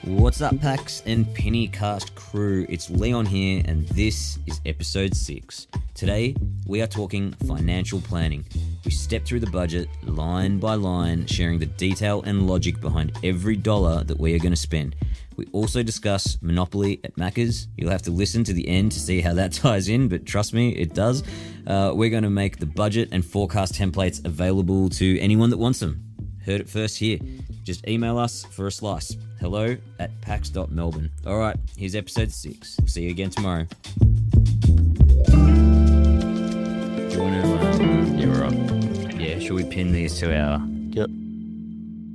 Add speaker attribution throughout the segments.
Speaker 1: What's up, Pax and Pennycast crew? It's Leon here, and this is episode 6. Today, we are talking financial planning. We step through the budget line by line, sharing the detail and logic behind every dollar that we are going to spend. We also discuss Monopoly at Macca's. You'll have to listen to the end to see how that ties in, but trust me, it does. We're going to make the budget and forecast templates available to anyone that wants them. Heard it first here. Just email us for a slice. hello@pax.melbourne. All right, here's episode 6. We'll see you again tomorrow. Do you want to...
Speaker 2: Yeah, we're on.
Speaker 1: Yeah, should we pin these to our...
Speaker 2: Yep.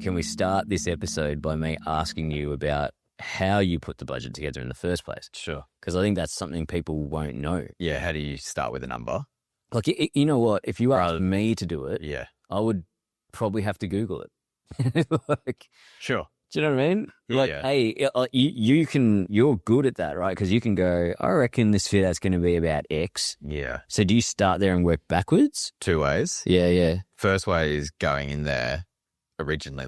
Speaker 1: Can we start this episode by me asking you about how you put the budget together in the first place?
Speaker 2: Sure.
Speaker 1: Because I think that's something people won't know.
Speaker 2: Yeah, how do you start with a number?
Speaker 1: Like, you know what? If you asked me to do it,
Speaker 2: Yeah.
Speaker 1: I would probably have to Google it. Like,
Speaker 2: Sure.
Speaker 1: do you know what I mean? Like,
Speaker 2: Yeah.
Speaker 1: hey, you're good at that, right? Because you can go, I reckon this fit out's going to be about X.
Speaker 2: Yeah.
Speaker 1: So do you start there and work backwards?
Speaker 2: Two ways.
Speaker 1: Yeah.
Speaker 2: First way is going in there originally,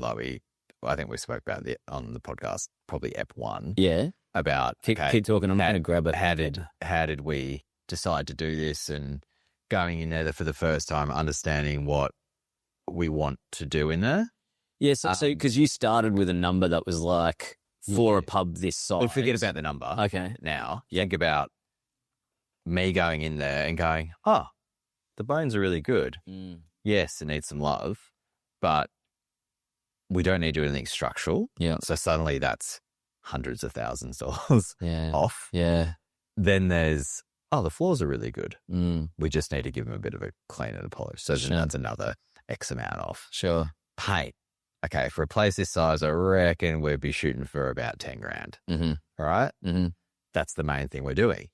Speaker 2: I think we spoke about it on the podcast, probably Ep 1,
Speaker 1: Yeah.
Speaker 2: about
Speaker 1: Keep talking. I'm going to grab it.
Speaker 2: how did we decide to do this, and going in there for the first time, understanding what we want to do in there.
Speaker 1: Yeah, so because you started with a number that was like, for a pub this size.
Speaker 2: Well, forget about the number.
Speaker 1: Okay.
Speaker 2: Now, think about me going in there and going, the bones are really good.
Speaker 1: Mm.
Speaker 2: Yes, it needs some love, but we don't need to do anything structural.
Speaker 1: Yeah.
Speaker 2: So suddenly that's hundreds of thousands of dollars
Speaker 1: Yeah.
Speaker 2: off.
Speaker 1: Yeah.
Speaker 2: Then there's, the floors are really good.
Speaker 1: Mm.
Speaker 2: We just need to give them a bit of a clean and a polish. So
Speaker 1: Sure.
Speaker 2: then that's another X amount off.
Speaker 1: Sure.
Speaker 2: Paint. Okay, for a place this size, I reckon we'd be shooting for about 10 grand.
Speaker 1: Mm-hmm.
Speaker 2: All right?
Speaker 1: Mm-hmm.
Speaker 2: That's the main thing we're doing.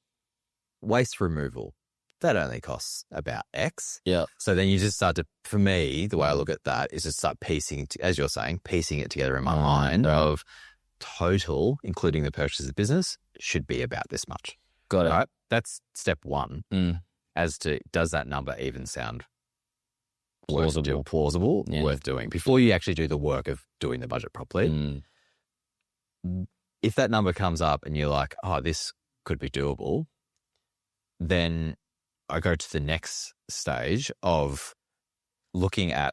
Speaker 2: Waste removal. That only costs about X.
Speaker 1: Yeah.
Speaker 2: So then you just start to, for me, the way I look at that is to start piecing, as you're saying, piecing it together in my mind of total, including the purchase of the business, should be about this much.
Speaker 1: Got it.
Speaker 2: Right? That's step one.
Speaker 1: Mm.
Speaker 2: As to, does that number even sound
Speaker 1: Plausible.
Speaker 2: plausible,
Speaker 1: Yeah.
Speaker 2: worth doing before you actually do the work of doing the budget properly?
Speaker 1: Mm.
Speaker 2: If that number comes up and you're like, this could be doable, then I go to the next stage of looking at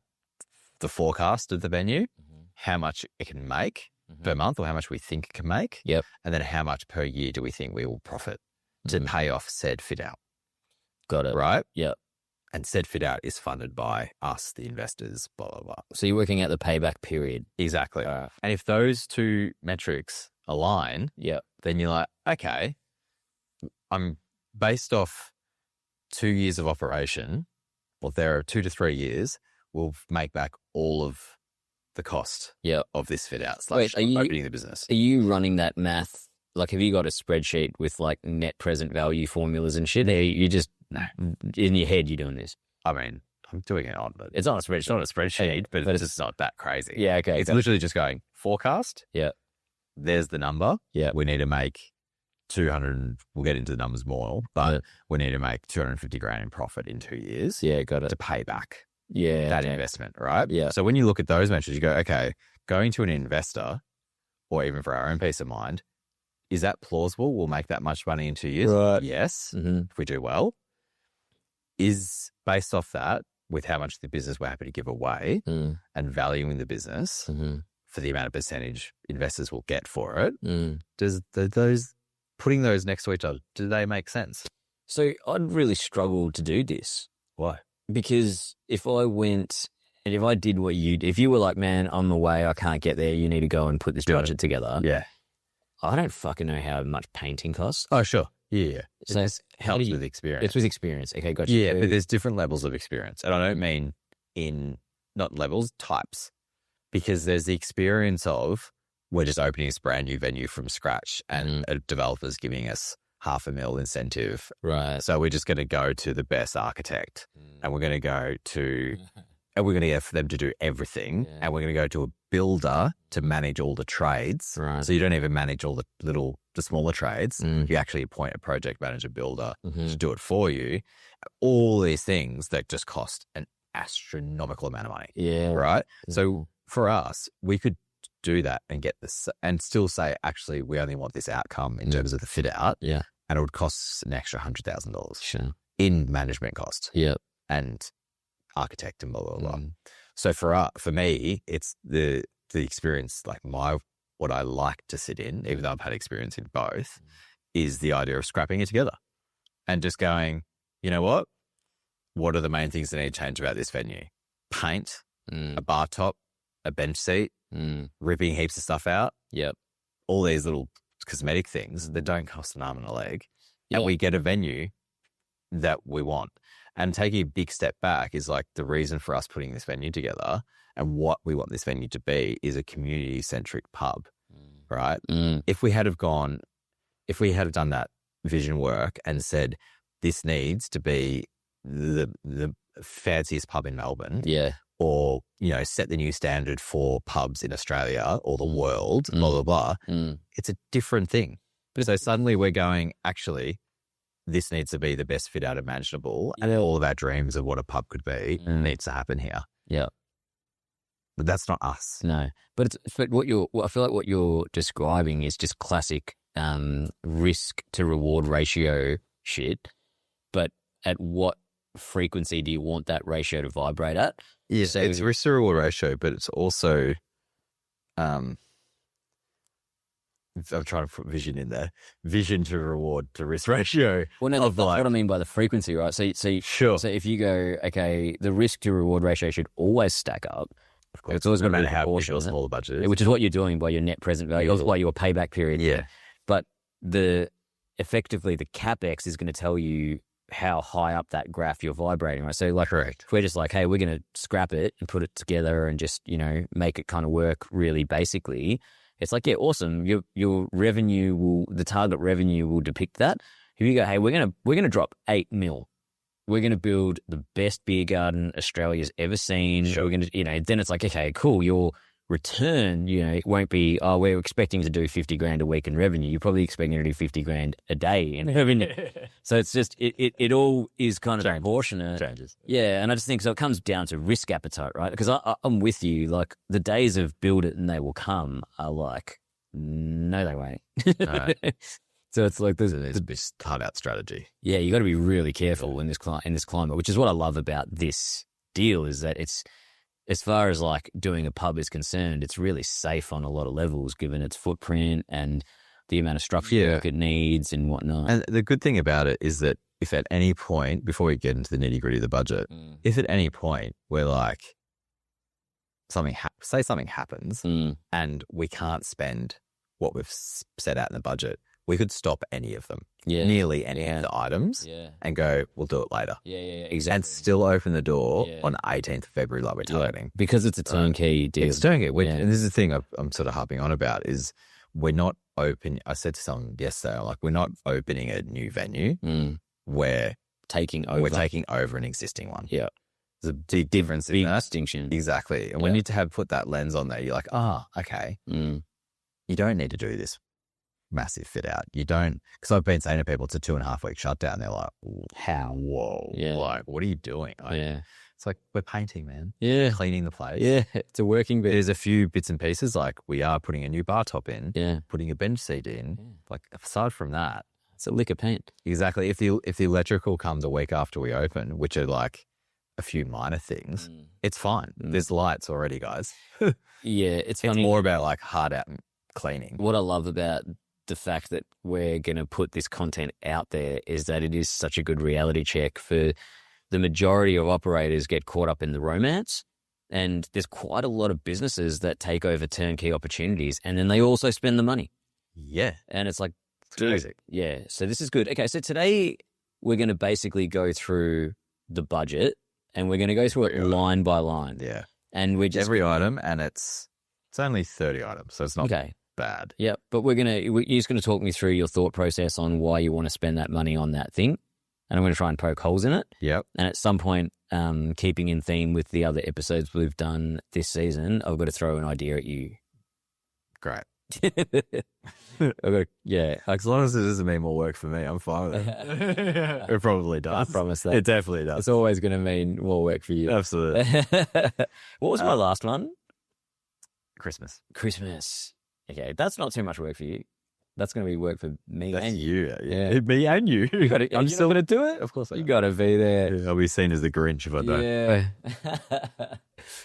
Speaker 2: the forecast of the venue, how much it can make per month, or how much we think it can make.
Speaker 1: Yep.
Speaker 2: And then how much per year do we think we will profit to pay off said fit out.
Speaker 1: Got it.
Speaker 2: Right?
Speaker 1: Yep.
Speaker 2: And said fit out is funded by us, the investors, blah, blah, blah.
Speaker 1: So you're working out the payback period.
Speaker 2: Exactly. And if those two metrics align,
Speaker 1: Yep.
Speaker 2: then you're like, okay, I'm based off 2 years of operation. Well, there are 2 to 3 years. We'll make back all of the cost of this fit out / opening the business.
Speaker 1: Are you running that math? Like, have you got a spreadsheet with like net present value formulas and shit? Or you just, in your head, you're doing this?
Speaker 2: I mean, I'm doing it on, but
Speaker 1: It's on a spreadsheet.
Speaker 2: it's not a spreadsheet, but it's just not that crazy.
Speaker 1: Yeah, okay.
Speaker 2: It's literally just going forecast.
Speaker 1: Yeah.
Speaker 2: There's the number.
Speaker 1: Yeah.
Speaker 2: We need to make 200, we'll get into the numbers more, but we need to make 250 grand in profit in 2 years.
Speaker 1: Yeah, got it.
Speaker 2: To pay back
Speaker 1: that
Speaker 2: investment, right?
Speaker 1: Yeah.
Speaker 2: So when you look at those measures, you go, okay, going to an investor, or even for our own peace of mind, is that plausible? We'll make that much money in 2 years.
Speaker 1: Right.
Speaker 2: Yes.
Speaker 1: Mm-hmm.
Speaker 2: If we do well. Is based off that, with how much of the business we're happy to give away and valuing the business for the amount of percentage investors will get for it, does those putting those next to each other, do they make sense?
Speaker 1: So I'd really struggle to do this.
Speaker 2: Why?
Speaker 1: Because if I went and if I did what you did, if you were like, man, I'm away, I can't get there, you need to go and put this budget together.
Speaker 2: Yeah.
Speaker 1: I don't fucking know how much painting costs.
Speaker 2: Oh, sure. Yeah.
Speaker 1: So
Speaker 2: It helps with experience.
Speaker 1: It's with experience. Okay, gotcha.
Speaker 2: Yeah, but there's different levels of experience. And I don't mean not levels, types. Because there's the experience of, we're just opening this brand new venue from scratch and a developer's giving us $500,000 incentive.
Speaker 1: Right.
Speaker 2: So we're just going to go to the best architect and we're going to go to, and we're going to get for them to do everything.
Speaker 1: Yeah.
Speaker 2: And we're going to go to a builder to manage all the trades.
Speaker 1: Right.
Speaker 2: So you don't even manage all the smaller trades. You actually appoint a project manager builder to do it for you. All these things that just cost an astronomical amount of money.
Speaker 1: Yeah.
Speaker 2: Right. So for us, we could do that and get this and still say, actually, we only want this outcome in terms of the fit out.
Speaker 1: Yeah.
Speaker 2: And it would cost an extra $100,000
Speaker 1: Sure.
Speaker 2: in management cost.
Speaker 1: Yeah.
Speaker 2: And architect and blah, blah, blah. So for me, it's the experience, like what I like to sit in, even though I've had experience in both, is the idea of scrapping it together and just going, you know what? What are the main things that need to change about this venue? Paint, a bar top, a bench seat, ripping heaps of stuff out.
Speaker 1: Yep.
Speaker 2: All these little cosmetic things that don't cost an arm and a leg.
Speaker 1: Yep.
Speaker 2: And we get a venue that we want. And taking a big step back is like the reason for us putting this venue together and what we want this venue to be is a community-centric pub, right? If we had done that vision work and said, this needs to be the fanciest pub in Melbourne, or, you know, set the new standard for pubs in Australia or the world, blah, blah, blah, it's a different thing. So suddenly we're going, actually, this needs to be the best fit out imaginable, and all of our dreams of what a pub could be needs to happen here.
Speaker 1: Yeah.
Speaker 2: But that's not us.
Speaker 1: No. But I feel like what you're describing is just classic risk to reward ratio shit. But at what frequency do you want that ratio to vibrate at?
Speaker 2: Yeah, so it's risk to reward ratio, but it's also I'm trying to put vision in there. Vision to reward to risk ratio.
Speaker 1: Well, no, that's what I mean by the frequency, right? So
Speaker 2: sure.
Speaker 1: So if you go, okay, the risk to reward ratio should always stack up.
Speaker 2: Of course.
Speaker 1: It's always going to be
Speaker 2: how big or
Speaker 1: proportional,
Speaker 2: small the budget is.
Speaker 1: Which is what you're doing by your net present value, or by your payback period.
Speaker 2: Yeah.
Speaker 1: But effectively the capex is going to tell you how high up that graph you're vibrating, right? So like,
Speaker 2: correct.
Speaker 1: If we're just like, hey, we're going to scrap it and put it together and just, you know, make it kind of work really basically. It's like, yeah, awesome. Your revenue the target revenue will depict that. If you go, hey, we're gonna drop 8 mil. We're gonna build the best beer garden Australia's ever seen.
Speaker 2: Sure.
Speaker 1: We're gonna, you know, then it's like, okay, cool. Your return, you know, it won't be, oh, we're expecting to do 50 grand a week in revenue. You're probably expecting to do 50 grand a day in revenue. So it's just, it all is kind of proportionate.
Speaker 2: Changes.
Speaker 1: Yeah. And I just think, so it comes down to risk appetite, right? Because I'm with you. Like the days of build it and they will come are like, no, they won't.
Speaker 2: No.
Speaker 1: So it's like
Speaker 2: It's a bit hard out strategy.
Speaker 1: yeah, you got to be really careful in this climate, which is what I love about this deal is that it's, as far as like doing a pub is concerned, it's really safe on a lot of levels given its footprint and the amount of structure work it needs and whatnot.
Speaker 2: And the good thing about it is that if at any point, before we get into the nitty gritty of the budget, if at any point we're like, something happens and we can't spend what we've set out in the budget, we could stop any of them, nearly any of the items, and go, we'll do it later.
Speaker 1: Yeah, exactly.
Speaker 2: And still open the door on 18th of February like we're targeting.
Speaker 1: Because it's a turnkey deal.
Speaker 2: It's turnkey. And this is the thing I'm sort of harping on about is we're not open. I said to someone yesterday, I'm like, we're not opening a new venue. We're taking over an existing one.
Speaker 1: Yeah.
Speaker 2: There's a big difference
Speaker 1: big
Speaker 2: in that.
Speaker 1: distinction.
Speaker 2: Exactly. And we need to put that lens on there. You're like, okay. You don't need to do this massive fit out. You don't, because I've been saying to people it's a 2.5 week shutdown. They're like,
Speaker 1: how?
Speaker 2: Whoa.
Speaker 1: Yeah.
Speaker 2: Like, what are you doing? It's like, we're painting, man.
Speaker 1: Yeah.
Speaker 2: Cleaning the place.
Speaker 1: Yeah. It's a working bit.
Speaker 2: There's a few bits and pieces, like we are putting a new bar top in, putting a bench seat in. Like, aside from that,
Speaker 1: it's a lick of paint.
Speaker 2: Exactly. If the electrical comes a week after we open, which are like a few minor things, it's fine. There's lights already, guys.
Speaker 1: It's
Speaker 2: funny. More about like hard out cleaning.
Speaker 1: What I love about the fact that we're going to put this content out there is that it is such a good reality check for the majority of operators get caught up in the romance. And there's quite a lot of businesses that take over turnkey opportunities and then they also spend the money.
Speaker 2: Yeah.
Speaker 1: And it's like,
Speaker 2: Basic.
Speaker 1: Yeah. So this is good. Okay. So today we're going to basically go through the budget and we're going to go through it line by line.
Speaker 2: Yeah.
Speaker 1: And we're just
Speaker 2: every item, and it's only 30 items, so it's not bad.
Speaker 1: Yeah, but you're just going to talk me through your thought process on why you want to spend that money on that thing, and I'm going to try and poke holes in it.
Speaker 2: Yep.
Speaker 1: And at some point, keeping in theme with the other episodes we've done this season, I've got to throw an idea at you.
Speaker 2: Great.
Speaker 1: Yeah.
Speaker 2: As long as it doesn't mean more work for me, I'm fine with it. It probably does.
Speaker 1: I promise that.
Speaker 2: It definitely does.
Speaker 1: It's always going to mean more work for you.
Speaker 2: Absolutely.
Speaker 1: What was my last one?
Speaker 2: Christmas.
Speaker 1: Christmas. Okay, that's not too much work for you. That's going to be work for me
Speaker 2: That's
Speaker 1: and you.
Speaker 2: you.
Speaker 1: Yeah.
Speaker 2: Me and you.
Speaker 1: I'm still going to do it?
Speaker 2: Of course I
Speaker 1: You
Speaker 2: am.
Speaker 1: got to be there.
Speaker 2: I'll be seen as the Grinch if I don't.
Speaker 1: Yeah.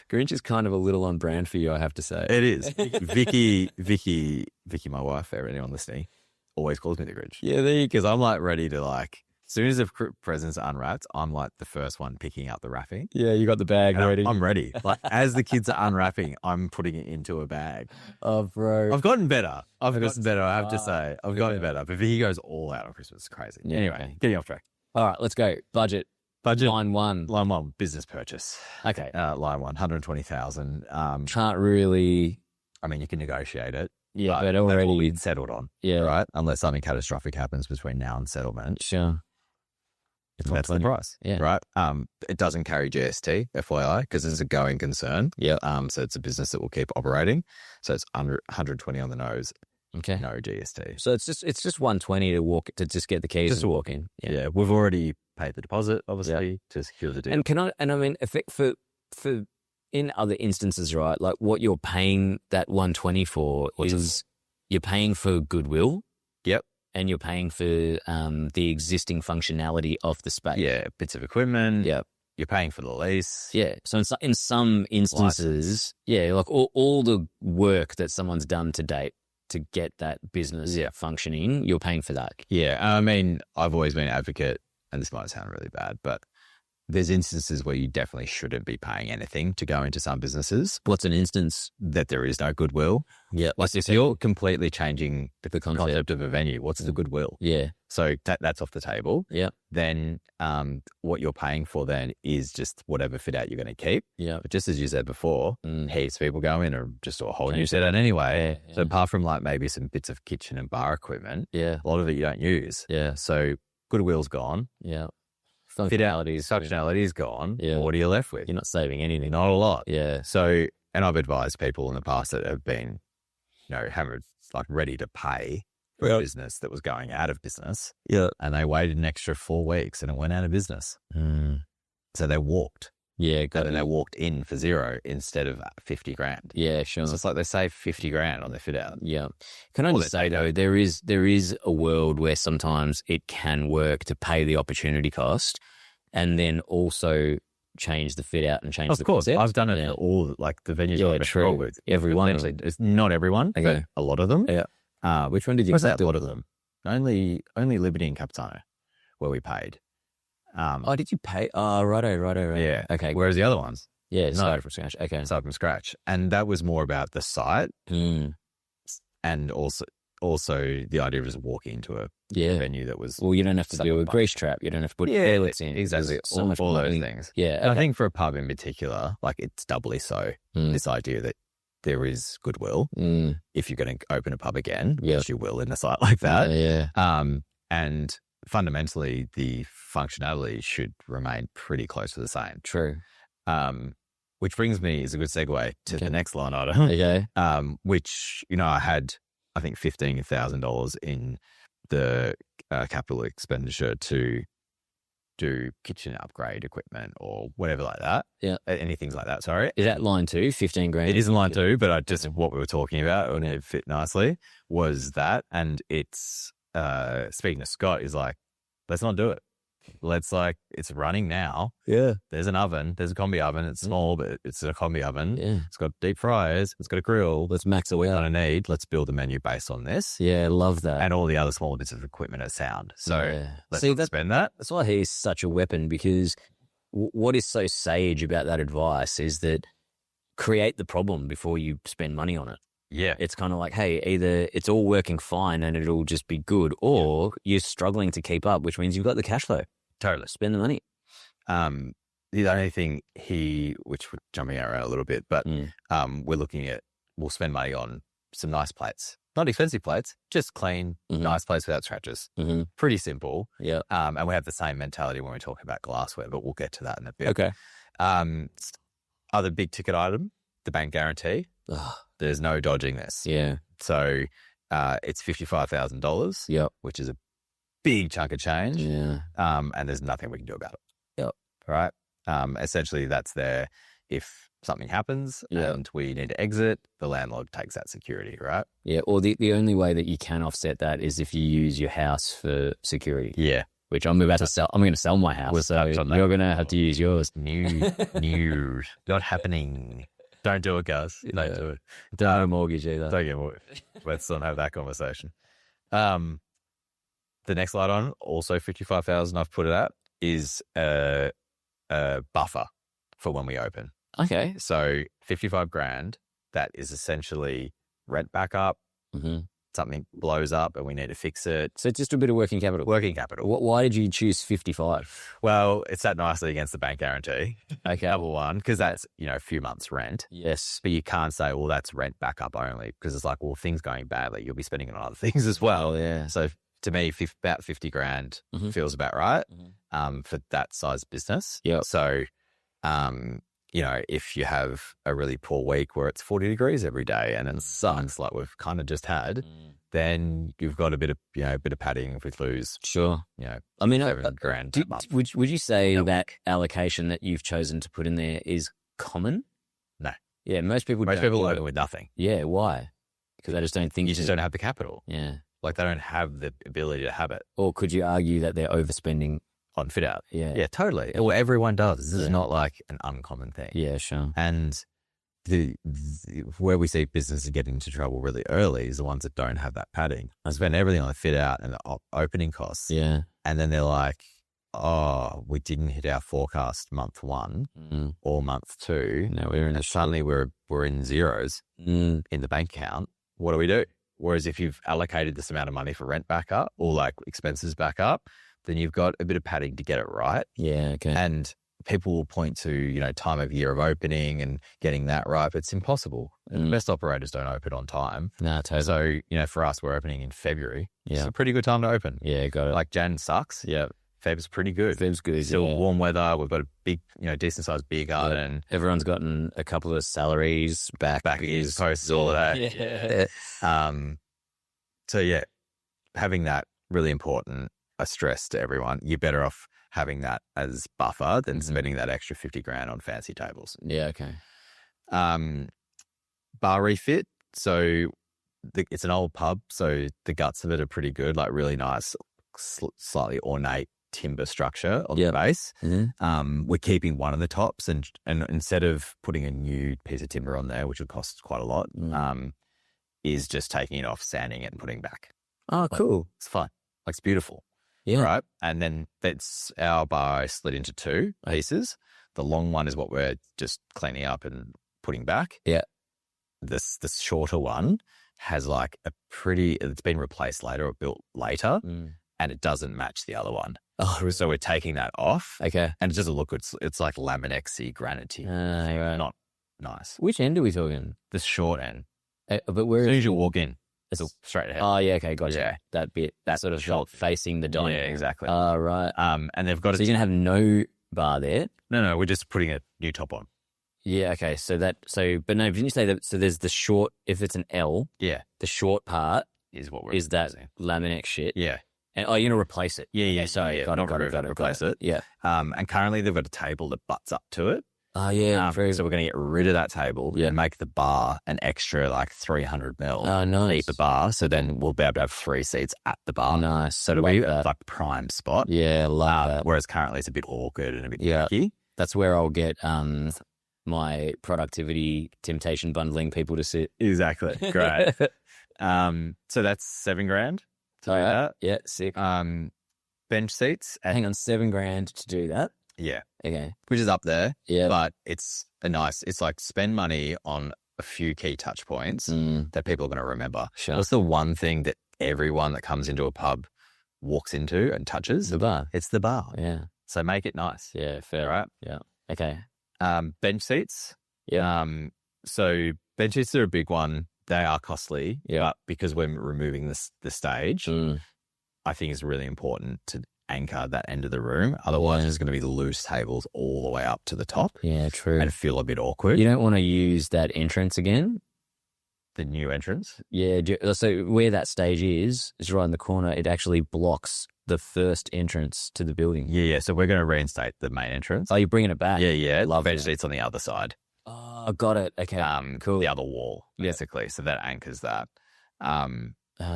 Speaker 1: Grinch is kind of a little on brand for you, I have to say.
Speaker 2: It is. Vicky, my wife, for anyone listening, always calls me the Grinch.
Speaker 1: Yeah, there you go.
Speaker 2: Because I'm like ready to as soon as the presents are unwrapped, I'm like the first one picking up the wrapping.
Speaker 1: Yeah, you got the bag
Speaker 2: And
Speaker 1: ready.
Speaker 2: I'm ready. Like as the kids are unwrapping, I'm putting it into a bag.
Speaker 1: Oh, bro.
Speaker 2: I've gotten better. I have to say. I've gotten
Speaker 1: Yeah.
Speaker 2: better. But Vicky goes all out on Christmas. It's crazy.
Speaker 1: Yeah,
Speaker 2: Anyway,
Speaker 1: okay.
Speaker 2: getting off track.
Speaker 1: All right, let's go. Budget. Line one.
Speaker 2: Line one, business purchase.
Speaker 1: Okay.
Speaker 2: Line one, 120,000.
Speaker 1: Can't really.
Speaker 2: I mean, you can negotiate it.
Speaker 1: Yeah, but
Speaker 2: that will
Speaker 1: already.
Speaker 2: be settled on.
Speaker 1: Yeah.
Speaker 2: Right? Unless something catastrophic happens between now and settlement.
Speaker 1: Sure.
Speaker 2: That's the price.
Speaker 1: Yeah.
Speaker 2: Right? It doesn't carry GST, FYI, because it's a going concern.
Speaker 1: Yeah.
Speaker 2: So it's a business that will keep operating. So it's under 120 on the nose.
Speaker 1: Okay.
Speaker 2: No GST.
Speaker 1: So it's just 120 to just get the keys.
Speaker 2: Just to walk in. Yeah. We've already paid the deposit, obviously, to secure the deal.
Speaker 1: And I mean, for in other instances, right? Like what you're paying that 120 for is you're paying for goodwill.
Speaker 2: Yep.
Speaker 1: And you're paying for the existing functionality of the space.
Speaker 2: Yeah, bits of equipment.
Speaker 1: Yeah.
Speaker 2: You're paying for the lease.
Speaker 1: Yeah. So in some instances, like all the work that someone's done to date to get that business functioning, you're paying for that.
Speaker 2: Yeah. I mean, I've always been an advocate, and this might sound really bad, but there's instances where you definitely shouldn't be paying anything to go into some businesses.
Speaker 1: What's an instance?
Speaker 2: That there is no goodwill.
Speaker 1: Yeah.
Speaker 2: Like if you're completely changing the concept of a venue, what's the goodwill?
Speaker 1: Yeah.
Speaker 2: So that's off the table.
Speaker 1: Yeah.
Speaker 2: Then what you're paying for then is just whatever fit out you're going to keep.
Speaker 1: Yeah.
Speaker 2: But just as you said before, heaps of people go in or just a whole new set out anyway.
Speaker 1: Yeah.
Speaker 2: So apart from like maybe some bits of kitchen and bar equipment, a lot of it you don't use.
Speaker 1: Yeah.
Speaker 2: So goodwill's gone.
Speaker 1: Yeah.
Speaker 2: Functionality's gone.
Speaker 1: Yeah.
Speaker 2: What are you left with?
Speaker 1: You're not saving anything.
Speaker 2: Not a lot.
Speaker 1: Yeah.
Speaker 2: So, and I've advised people in the past that have been, ready to pay for a business that was going out of business.
Speaker 1: Yeah.
Speaker 2: And they waited an extra 4 weeks and it went out of business. So they walked.
Speaker 1: Yeah.
Speaker 2: And then they walked in for zero instead of 50 grand.
Speaker 1: Yeah, sure.
Speaker 2: So it's like they saved 50 grand on their fit out.
Speaker 1: Yeah. Can I just say though, there is a world where sometimes it can work to pay the opportunity cost and then also change the fit out and change the concept.
Speaker 2: Of course. I've done it for all, like the venues I've been involved with.
Speaker 1: Everyone.
Speaker 2: It's not everyone, but a lot of them.
Speaker 1: Yeah. Which one did you
Speaker 2: a lot of them? Only Liberty and Capitano where we paid.
Speaker 1: Did you pay? Oh, righto.
Speaker 2: Yeah.
Speaker 1: Okay.
Speaker 2: Whereas the other ones,
Speaker 1: started from scratch. Okay.
Speaker 2: Started from scratch. And that was more about the site and also the idea of just walking into a venue that was...
Speaker 1: Well, you don't have to do a grease trap. You don't have to put airlets in.
Speaker 2: Exactly.
Speaker 1: So much
Speaker 2: all those
Speaker 1: money.
Speaker 2: things.
Speaker 1: Yeah.
Speaker 2: And I think for a pub in particular, like it's doubly so, this idea that there is goodwill if you're going to open a pub again, which you will in a site like that. And fundamentally, the functionality should remain pretty close to the same.
Speaker 1: True.
Speaker 2: Which brings me, is a good segue to the next line item.
Speaker 1: Okay.
Speaker 2: Which, I had, I think, $15,000 in the capital expenditure to do kitchen upgrade equipment or whatever like that.
Speaker 1: Yeah.
Speaker 2: Anything like that, sorry.
Speaker 1: Is that line 2, 15 grand?
Speaker 2: It is in line 2, but I just, what we were talking about, and it fit nicely, was that. And it's, speaking to Scott, is like, let's not do it. It's running now.
Speaker 1: Yeah.
Speaker 2: There's an oven. There's a combi oven. It's small, but it's a combi oven.
Speaker 1: Yeah.
Speaker 2: It's got deep fryers. It's got a grill.
Speaker 1: Let's max it out.
Speaker 2: Let's build a menu based on this.
Speaker 1: Yeah, love that.
Speaker 2: And all the other smaller bits of equipment are sound. So let's not spend that.
Speaker 1: That's why he's such a weapon, because what is so sage about that advice is that create the problem before you spend money on it.
Speaker 2: Yeah.
Speaker 1: It's kind of like, hey, either it's all working fine and it'll just be good, or you're struggling to keep up, which means you've got the cash flow.
Speaker 2: Totally.
Speaker 1: Spend the money.
Speaker 2: The only thing which we're jumping around a little bit, but we'll spend money on some nice plates. Not expensive plates, just clean, nice plates without scratches. Pretty simple.
Speaker 1: Yeah.
Speaker 2: And we have the same mentality when we talk about glassware, but we'll get to that in a bit.
Speaker 1: Okay.
Speaker 2: Other big ticket item, the bank guarantee. There's no dodging this.
Speaker 1: Yeah.
Speaker 2: So it's $55,000.
Speaker 1: Yep.
Speaker 2: Which is a big chunk of change.
Speaker 1: Yeah.
Speaker 2: And there's nothing we can do about it.
Speaker 1: Yep.
Speaker 2: Right. Essentially, that's there. if something happens
Speaker 3: Yeah.
Speaker 2: and we need to exit, the landlord takes that security, right?
Speaker 3: Yeah, or the only way that you can offset that is if you use your house for security.
Speaker 2: Yeah.
Speaker 3: Which I'm about to sell. I'm going to sell my house,
Speaker 2: We'll
Speaker 3: so
Speaker 2: touch on that.
Speaker 3: you're going to have to use yours.
Speaker 2: New, not happening. Don't do it, guys. Don't
Speaker 3: Yeah.
Speaker 2: do it.
Speaker 3: Don't have a mortgage either.
Speaker 2: Don't get more. Let's not have that conversation. The next light on, also 55,000 I've put it at, is a buffer for when we open.
Speaker 3: Okay.
Speaker 2: So 55 grand, that is essentially rent backup.
Speaker 3: Mm-hmm.
Speaker 2: Something blows up and we need to fix it.
Speaker 3: So it's just a bit of working capital.
Speaker 2: Working capital.
Speaker 3: Why did you choose 55?
Speaker 2: Well, it's sat nicely against the bank guarantee.
Speaker 3: Okay.
Speaker 2: Number one, because that's, a few months rent.
Speaker 3: Yes.
Speaker 2: But you can't say, well, that's rent backup only, because it's like, well, things going badly, you'll be spending it on other things as well.
Speaker 3: Yeah.
Speaker 2: So to me, about 50 grand
Speaker 3: Mhm.
Speaker 2: feels about right
Speaker 3: Mhm.
Speaker 2: for that size business.
Speaker 3: Yep.
Speaker 2: So, if you have a really poor week where it's 40 degrees every day and it sucks like we've kind of just had, then you've got a bit of padding if we lose,
Speaker 3: Sure. I mean,
Speaker 2: 7 grand a month.
Speaker 3: would you say
Speaker 2: Nope.
Speaker 3: that allocation that you've chosen to put in there is common?
Speaker 2: No.
Speaker 3: Yeah, most people
Speaker 2: Most
Speaker 3: don't.
Speaker 2: people open with nothing.
Speaker 3: Yeah, why? Because I just don't think
Speaker 2: You just don't have the capital.
Speaker 3: Yeah.
Speaker 2: Like they don't have the ability to have it
Speaker 3: Or could you argue that they're overspending?
Speaker 2: on fit out.
Speaker 3: Yeah.
Speaker 2: Yeah, totally. Well, everyone does. This is
Speaker 3: Yeah.
Speaker 2: not like an uncommon thing.
Speaker 3: Yeah, sure.
Speaker 2: And the where we see businesses get into trouble really early is the ones that don't have that padding. I spend everything on the fit out and the opening costs.
Speaker 3: Yeah.
Speaker 2: And then they're like, oh, we didn't hit our forecast month 1
Speaker 3: Mm.
Speaker 2: or month 2.
Speaker 3: No, we're in
Speaker 2: And suddenly we're in zeros
Speaker 3: Mm.
Speaker 2: in the bank account. What do we do? Whereas if you've allocated this amount of money for rent backup or like expenses backup, then you've got a bit of padding to get it right.
Speaker 3: Yeah, okay.
Speaker 2: And people will point to, time of year of opening and getting that right, but it's impossible. And the best operators don't open on time.
Speaker 3: No, totally.
Speaker 2: So, for us, we're opening in February. It's
Speaker 3: Yeah.
Speaker 2: a pretty good time to open.
Speaker 3: Yeah, got it.
Speaker 2: Like Jan sucks.
Speaker 3: Yeah.
Speaker 2: Feb's pretty good.
Speaker 3: Feb's good.
Speaker 2: Still
Speaker 3: yeah.
Speaker 2: warm weather. We've got a big, decent sized beer garden.
Speaker 3: Everyone's gotten a couple of salaries back.
Speaker 2: Years posts, all of that.
Speaker 3: Yeah.
Speaker 2: So yeah, having that really important. A stress to everyone. You're better off having that as buffer than spending that extra 50 grand on fancy tables.
Speaker 3: Yeah, okay.
Speaker 2: Bar refit. So it's an old pub, so the guts of it are pretty good, like really nice, slightly ornate timber structure on the base.
Speaker 3: Mm-hmm.
Speaker 2: We're keeping one of the tops, and instead of putting a new piece of timber on there, which would cost quite a lot, is just taking it off, sanding it, and putting it back.
Speaker 3: Oh, cool.
Speaker 2: It's fun. Like it's beautiful.
Speaker 3: Yeah.
Speaker 2: Right. And then that's our bar split into 2 pieces. The long one is what we're just cleaning up and putting back.
Speaker 3: Yeah.
Speaker 2: The shorter one has like it's been replaced later or built later, and it doesn't match the other one.
Speaker 3: Oh,
Speaker 2: So we're taking that off,
Speaker 3: okay.
Speaker 2: and it doesn't look good. It's like Laminex-y, granite-y.
Speaker 3: Right.
Speaker 2: Not nice.
Speaker 3: Which end are we talking?
Speaker 2: The short end.
Speaker 3: But where
Speaker 2: As soon as you walk in,
Speaker 3: it's
Speaker 2: it's straight ahead.
Speaker 3: Oh, yeah, okay, gotcha.
Speaker 2: Yeah.
Speaker 3: That bit, that sort of shot facing the dining.
Speaker 2: Yeah, exactly.
Speaker 3: Oh, right.
Speaker 2: And they've got
Speaker 3: So you're going to have no bar there?
Speaker 2: No, we're just putting a new top on.
Speaker 3: Yeah, okay. But no, didn't you say that? So there's the short, if it's an L,
Speaker 2: Yeah,
Speaker 3: the short part
Speaker 2: is what we're
Speaker 3: is that
Speaker 2: using.
Speaker 3: Laminex shit.
Speaker 2: Yeah.
Speaker 3: And, you're going to replace it?
Speaker 2: Yeah.
Speaker 3: Sorry,
Speaker 2: yeah,
Speaker 3: got
Speaker 2: not
Speaker 3: it.
Speaker 2: replace it.
Speaker 3: Yeah.
Speaker 2: And currently they've got a table that butts up to it.
Speaker 3: Oh, yeah.
Speaker 2: So we're going to get rid of that table and make the bar an extra like 300 mil.
Speaker 3: Oh, nice.
Speaker 2: Deeper bar. So then we'll be able to have 3 seats at the bar.
Speaker 3: Nice.
Speaker 2: So it'll be like prime spot.
Speaker 3: Yeah, love that.
Speaker 2: Whereas currently it's a bit awkward and a bit
Speaker 3: Yeah.
Speaker 2: tricky.
Speaker 3: That's where I'll get my productivity temptation bundling people to sit.
Speaker 2: Exactly. Great. So that's 7 grand. To do that.
Speaker 3: Yeah, sick.
Speaker 2: Bench seats.
Speaker 3: Hang on, 7 grand to do that.
Speaker 2: Yeah.
Speaker 3: Okay.
Speaker 2: Which is up there.
Speaker 3: Yeah.
Speaker 2: But it's like spend money on a few key touch points that people are going to remember.
Speaker 3: Sure.
Speaker 2: What's the one thing that everyone that comes into a pub walks into and touches?
Speaker 3: The bar.
Speaker 2: It's the bar.
Speaker 3: Yeah.
Speaker 2: So make it nice.
Speaker 3: Yeah, fair.
Speaker 2: Right?
Speaker 3: Yeah. Okay.
Speaker 2: Bench seats.
Speaker 3: Yeah.
Speaker 2: So bench seats are a big one. They are costly.
Speaker 3: Yeah.
Speaker 2: But because we're removing the stage, I think it's really important to anchor that end of the room. Otherwise, there's going to be loose tables all the way up to the top.
Speaker 3: Yeah, true.
Speaker 2: And feel a bit awkward.
Speaker 3: You don't want to use that entrance again.
Speaker 2: The new entrance.
Speaker 3: Yeah. So where that stage is right in the corner. It actually blocks the first entrance to the building.
Speaker 2: Yeah. So we're going to reinstate the main entrance.
Speaker 3: Oh, you're bringing it back?
Speaker 2: Yeah.
Speaker 3: Love it.
Speaker 2: Eventually, it's on the other side.
Speaker 3: Oh, got it. Okay, cool.
Speaker 2: The other wall, basically. So that anchors that.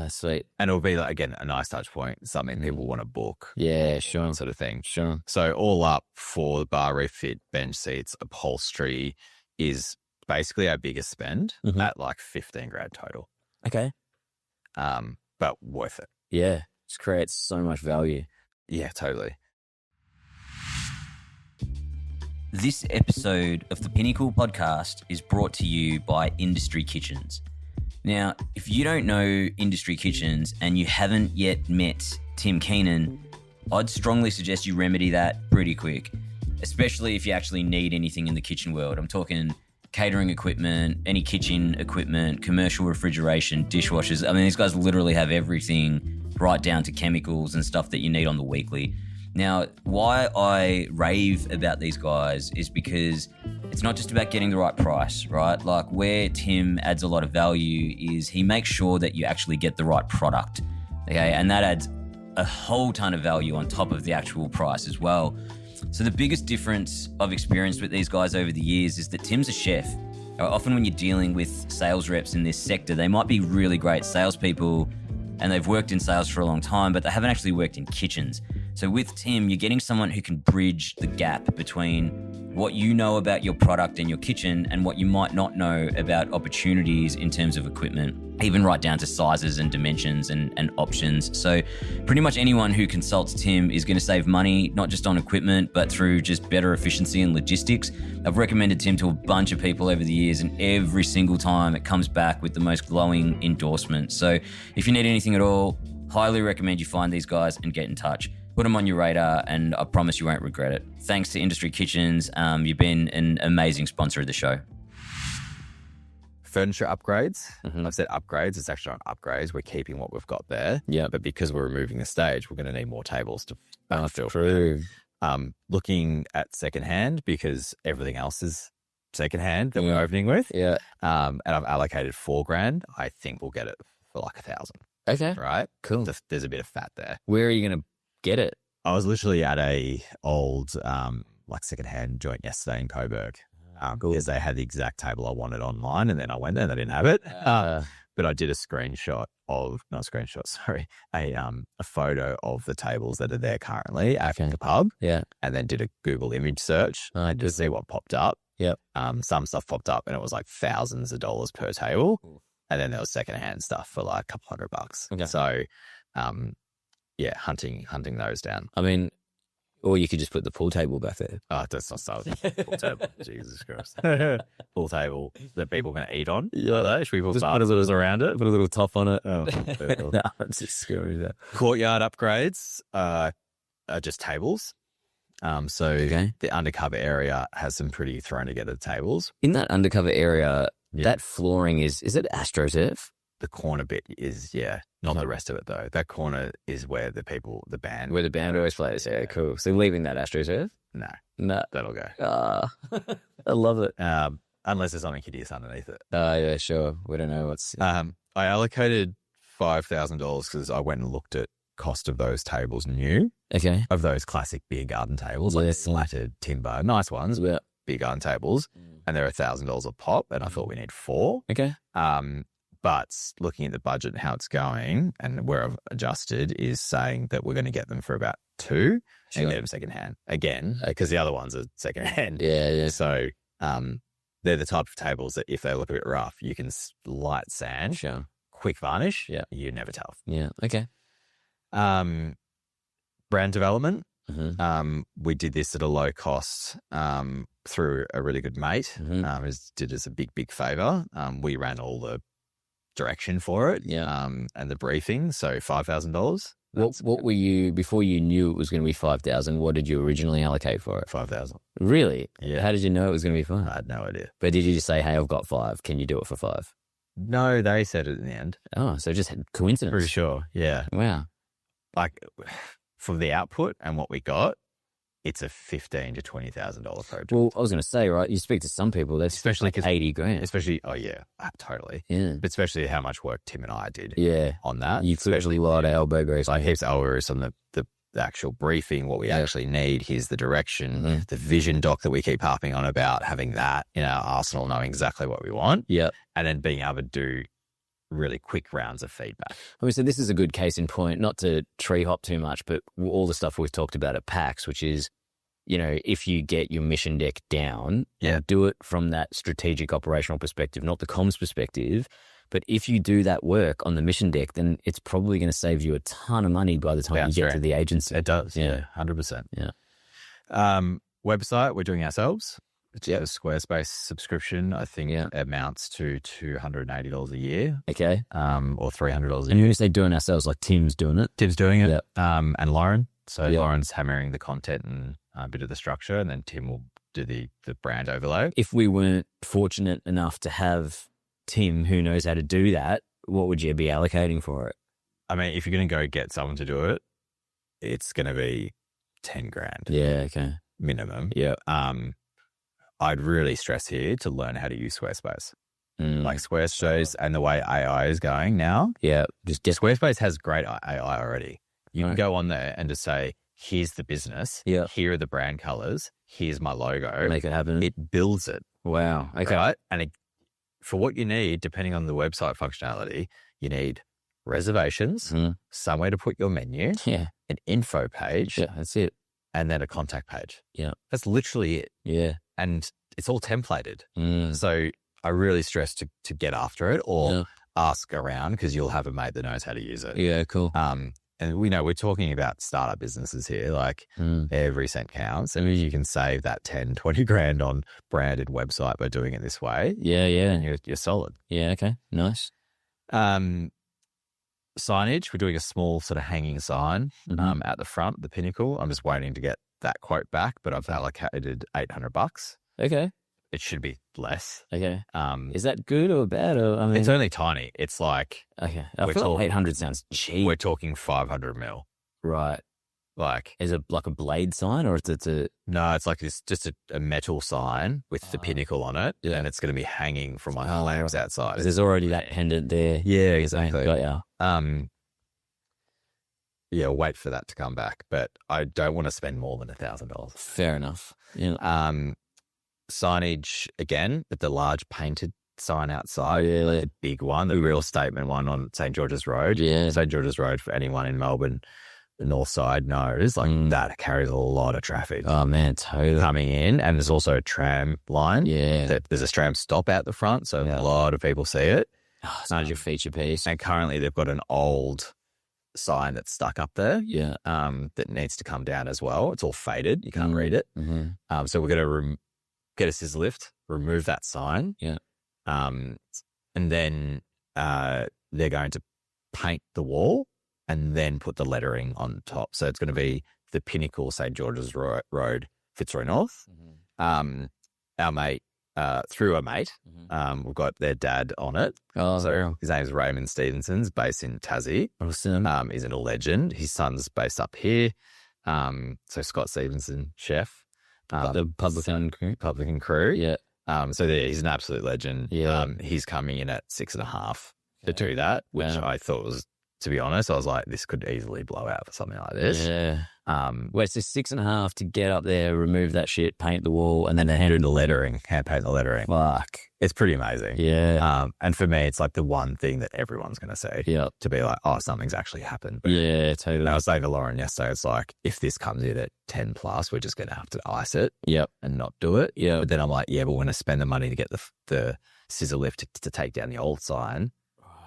Speaker 3: Sweet.
Speaker 2: And it'll be, like, again, a nice touch point, something people want to book.
Speaker 3: Yeah, sure.
Speaker 2: Sort of thing.
Speaker 3: Sure.
Speaker 2: So all up for the bar refit, bench seats, upholstery is basically our biggest spend at like 15 grand total.
Speaker 3: Okay.
Speaker 2: But worth it.
Speaker 3: Yeah. Just creates so much value.
Speaker 2: Yeah, totally.
Speaker 1: This episode of the Pinnacle podcast is brought to you by Industry Kitchens. Now, if you don't know Industry Kitchens and you haven't yet met Tim Keenan, I'd strongly suggest you remedy that pretty quick, especially if you actually need anything in the kitchen world. I'm talking catering equipment, any kitchen equipment, commercial refrigeration, dishwashers. I mean, these guys literally have everything right down to chemicals and stuff that you need on the weekly. Now, why I rave about these guys is because it's not just about getting the right price, right? Like, where Tim adds a lot of value is he makes sure that you actually get the right product, okay? And that adds a whole ton of value on top of the actual price as well. So the biggest difference I've experienced with these guys over the years is that Tim's a chef. Often when you're dealing with sales reps in this sector, they might be really great salespeople and they've worked in sales for a long time, but they haven't actually worked in kitchens. So with Tim, you're getting someone who can bridge the gap between what you know about your product and your kitchen and what you might not know about opportunities in terms of equipment, even right down to sizes and dimensions and options. So pretty much anyone who consults Tim is going to save money, not just on equipment, but through just better efficiency and logistics. I've recommended Tim to a bunch of people over the years, and every single time it comes back with the most glowing endorsement. So if you need anything at all, highly recommend you find these guys and get in touch. Put them on your radar, and I promise you won't regret it. Thanks to Industry Kitchens. You've been an amazing sponsor of the show.
Speaker 2: Furniture upgrades. I've said upgrades. It's actually not upgrades. We're keeping what we've got there.
Speaker 3: Yeah.
Speaker 2: But because we're removing the stage, we're going to need more tables to backfill.
Speaker 3: True.
Speaker 2: Looking at secondhand, because everything else is secondhand that we're opening with.
Speaker 3: Yeah.
Speaker 2: And I've allocated $4,000. I think we'll get it for like $1,000.
Speaker 3: Okay.
Speaker 2: Right?
Speaker 3: Cool.
Speaker 2: There's a bit of fat there.
Speaker 3: Where are you going to get it?
Speaker 2: I was literally at a old like secondhand joint yesterday in Coburg.
Speaker 3: Cool.
Speaker 2: Because they had the exact table I wanted online, and then I went there and they didn't have it. But I did a photo of the tables that are there currently at the pub.
Speaker 3: Yeah.
Speaker 2: And then did a Google image search to see what popped up.
Speaker 3: Yep.
Speaker 2: Some stuff popped up and it was like thousands of dollars per table. And then there was secondhand stuff for like a couple $100.
Speaker 3: Okay.
Speaker 2: So, yeah, hunting those down.
Speaker 3: I mean, or you could just put the pool table back there.
Speaker 2: Oh, that's not so. Pool table. Jesus Christ. Pool table that people are going to eat on.
Speaker 3: Yeah.
Speaker 2: Should we put
Speaker 3: Just
Speaker 2: put a little around it?
Speaker 3: Put a little top on it.
Speaker 2: Oh,
Speaker 3: No, it's just screwy that.
Speaker 2: Courtyard upgrades are just tables. So the undercover area has some pretty thrown together tables.
Speaker 3: In that undercover area, that flooring is it AstroTurf?
Speaker 2: The corner bit is, not the rest of it though. That corner is where the band.
Speaker 3: Where the band always plays. Yeah, cool. So leaving that AstroTurf?
Speaker 2: No, that'll go.
Speaker 3: I love it.
Speaker 2: Unless there's something hideous underneath it.
Speaker 3: Yeah, sure. We don't know what's...
Speaker 2: I allocated $5,000 because I went and looked at cost of those tables new.
Speaker 3: Okay.
Speaker 2: Of those classic beer garden tables, like slatted timber, nice ones, beer garden tables, and they're $1,000 a pop, and I thought we need 4.
Speaker 3: Okay.
Speaker 2: But looking at the budget and how it's going and where I've adjusted is saying that we're going to get them for about 2 and get them secondhand again, because the other ones are secondhand.
Speaker 3: Yeah.
Speaker 2: So they're the type of tables that if they look a bit rough, you can light sand, quick varnish. Yeah. You never tell.
Speaker 3: Yeah. Okay.
Speaker 2: Brand development. We did this at a low cost through a really good mate. Did us a big favor. We ran all the direction for it, and the briefing. So $5,000.
Speaker 3: What were you before you knew it was going to be 5,000? What did you originally allocate for it?
Speaker 2: 5,000.
Speaker 3: Really?
Speaker 2: Yeah.
Speaker 3: How did you know it was going to be 5?
Speaker 2: I had no idea.
Speaker 3: But did you just say, "Hey, I've got 5. Can you do it for 5?"
Speaker 2: No, they said it in the end.
Speaker 3: Oh, so just coincidence.
Speaker 2: Pretty sure. Yeah.
Speaker 3: Wow.
Speaker 2: Like from the output and what we got, it's a $15,000 to $20,000 project.
Speaker 3: Well, I was going to say, right, you speak to some people, that's
Speaker 2: Especially
Speaker 3: like 80 grand.
Speaker 2: Especially, totally.
Speaker 3: Yeah.
Speaker 2: But especially how much work Tim and I did
Speaker 3: Yeah.
Speaker 2: on that.
Speaker 3: You've literally a lot of elbow grease.
Speaker 2: Like heaps of elbow grease on the actual briefing, what we actually need. Here's the direction, the vision doc that we keep harping on about, having that in our arsenal, knowing exactly what we want.
Speaker 3: Yeah.
Speaker 2: And then being able to do really quick rounds of feedback.
Speaker 3: I mean, so this is a good case in point, not to tree hop too much, but all the stuff we've talked about at PAX, which is, if you get your mission deck down, do it from that strategic operational perspective, not the comms perspective. But if you do that work on the mission deck, then it's probably going to save you a ton of money by the time you get to the agency.
Speaker 2: It does. Yeah. 100%. Yeah. Website, we're doing ourselves. It's a Squarespace subscription. I think it amounts to $280 a year.
Speaker 3: Okay.
Speaker 2: Or $300 a year.
Speaker 3: And you say doing ourselves, like Tim's doing it?
Speaker 2: Tim's doing it.
Speaker 3: Yep.
Speaker 2: And Lauren. So Lauren's hammering the content and a bit of the structure, and then Tim will do the brand overlay.
Speaker 3: If we weren't fortunate enough to have Tim who knows how to do that, what would you be allocating for it?
Speaker 2: I mean, if you're going to go get someone to do it, it's going to be 10 grand.
Speaker 3: Yeah, okay.
Speaker 2: Minimum.
Speaker 3: Yeah.
Speaker 2: I'd really stress here to learn how to use Squarespace. Like Squarespace and the way AI is going now.
Speaker 3: Yeah.
Speaker 2: Squarespace has great AI already. You can go on there and just say, here's the business.
Speaker 3: Yeah.
Speaker 2: Here are the brand colors. Here's my logo.
Speaker 3: Make it happen.
Speaker 2: It builds it.
Speaker 3: Wow. Okay.
Speaker 2: Right? And for what you need, depending on the website functionality, you need reservations, somewhere to put your menu, an info page.
Speaker 3: Yeah, that's it.
Speaker 2: And then a contact page.
Speaker 3: Yeah.
Speaker 2: That's literally it.
Speaker 3: Yeah.
Speaker 2: And it's all templated. So I really stress to get after it or ask around, because you'll have a mate that knows how to use it.
Speaker 3: Yeah, cool.
Speaker 2: And we know we're talking about startup businesses here, like every cent counts. I mean, you can save that 10, 20 grand on branded website by doing it this way.
Speaker 3: Yeah, yeah.
Speaker 2: And you're solid.
Speaker 3: Yeah, okay. Nice.
Speaker 2: Signage, we're doing a small sort of hanging sign at the front, the Pinnacle. I'm just waiting to get that quote back, but I've allocated $800.
Speaker 3: Okay.
Speaker 2: It should be less.
Speaker 3: Okay. Is that good or bad? Or, I mean,
Speaker 2: it's only tiny. It's like,
Speaker 3: okay. I feel like 800 sounds cheap.
Speaker 2: We're talking 500 mil.
Speaker 3: Right.
Speaker 2: Like,
Speaker 3: is it like a blade sign, or is it
Speaker 2: No, it's like this, just a metal sign with the Pinnacle on it, and it's going to be hanging from my house outside.
Speaker 3: There's already that pendant there.
Speaker 2: Yeah, exactly.
Speaker 3: Got ya.
Speaker 2: Yeah, wait for that to come back, but I don't want to spend more than $1,000.
Speaker 3: Fair enough. Yeah.
Speaker 2: Signage again, but the large painted sign outside.
Speaker 3: Oh, yeah,
Speaker 2: the big one, the real statement one on St. George's Road.
Speaker 3: Yeah.
Speaker 2: St. George's Road, for anyone in Melbourne, the north side knows, like that carries a lot of traffic.
Speaker 3: Oh man, totally.
Speaker 2: Coming in, and there's also a tram line.
Speaker 3: Yeah.
Speaker 2: There's a tram stop out the front, so a lot of people see it.
Speaker 3: Oh, it's not your feature piece.
Speaker 2: And currently they've got an old sign that's stuck up there.
Speaker 3: Yeah.
Speaker 2: That needs to come down as well. It's all faded. You can't read it. So we're going to get a scissor lift, remove that sign.
Speaker 3: Yeah.
Speaker 2: And then they're going to paint the wall and then put the lettering on top. So it's going to be the Pinnacle, St. George's Road, Fitzroy North. Our mate, through a mate, we've got their dad on it.
Speaker 3: Oh,
Speaker 2: so his name is Raymond Stevenson's, based in Tassie.
Speaker 3: Awesome.
Speaker 2: He's a legend. His son's based up here. So Scott Stevenson, chef.
Speaker 3: The publican crew.
Speaker 2: Yeah. So he's an absolute legend.
Speaker 3: Yeah.
Speaker 2: He's coming in at 6.5 to do that, which I thought was, to be honest, I was like, this could easily blow out for something like this.
Speaker 3: Yeah. Wait, so 6.5 to get up there, remove that shit, paint the wall, and then hand
Speaker 2: the lettering, hand paint the lettering.
Speaker 3: Fuck.
Speaker 2: It's pretty amazing.
Speaker 3: Yeah.
Speaker 2: And for me, it's like the one thing that everyone's going to say.
Speaker 3: Yeah.
Speaker 2: To be like, oh, something's actually happened. But
Speaker 3: yeah, totally.
Speaker 2: I was saying to Lauren yesterday, it's like, if this comes in at 10 plus, we're just going to have to ice it.
Speaker 3: Yep.
Speaker 2: And not do it.
Speaker 3: Yeah.
Speaker 2: But then I'm like, yeah, but we're going to spend the money to get the scissor lift to take down the old sign.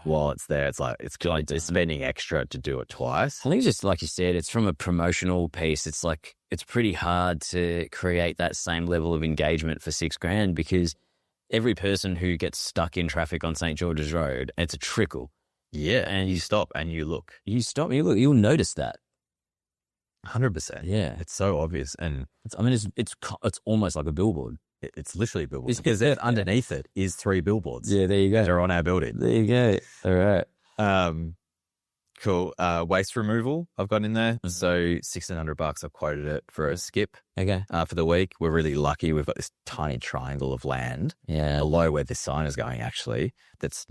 Speaker 2: While it's there, it's like it's spending extra to do it twice.
Speaker 3: I think just like you said, it's from a promotional piece. It's like it's pretty hard to create that same level of engagement for $6,000 because every person who gets stuck in traffic on St. George's Road, it's a trickle.
Speaker 2: Yeah, and you stop and you look.
Speaker 3: You stop and you look. You'll notice that.
Speaker 2: 100%.
Speaker 3: Yeah,
Speaker 2: it's so obvious, and
Speaker 3: it's almost like a billboard.
Speaker 2: It's literally billboards because underneath it is 3 billboards.
Speaker 3: Yeah, there you go.
Speaker 2: They're on our building.
Speaker 3: There you go. All right.
Speaker 2: Cool. Waste removal I've got in there. So $1,600 I've quoted it for a skip
Speaker 3: Okay.
Speaker 2: for the week. We're really lucky. We've got this tiny triangle of land
Speaker 3: Yeah.
Speaker 2: below where this sign is going actually. That's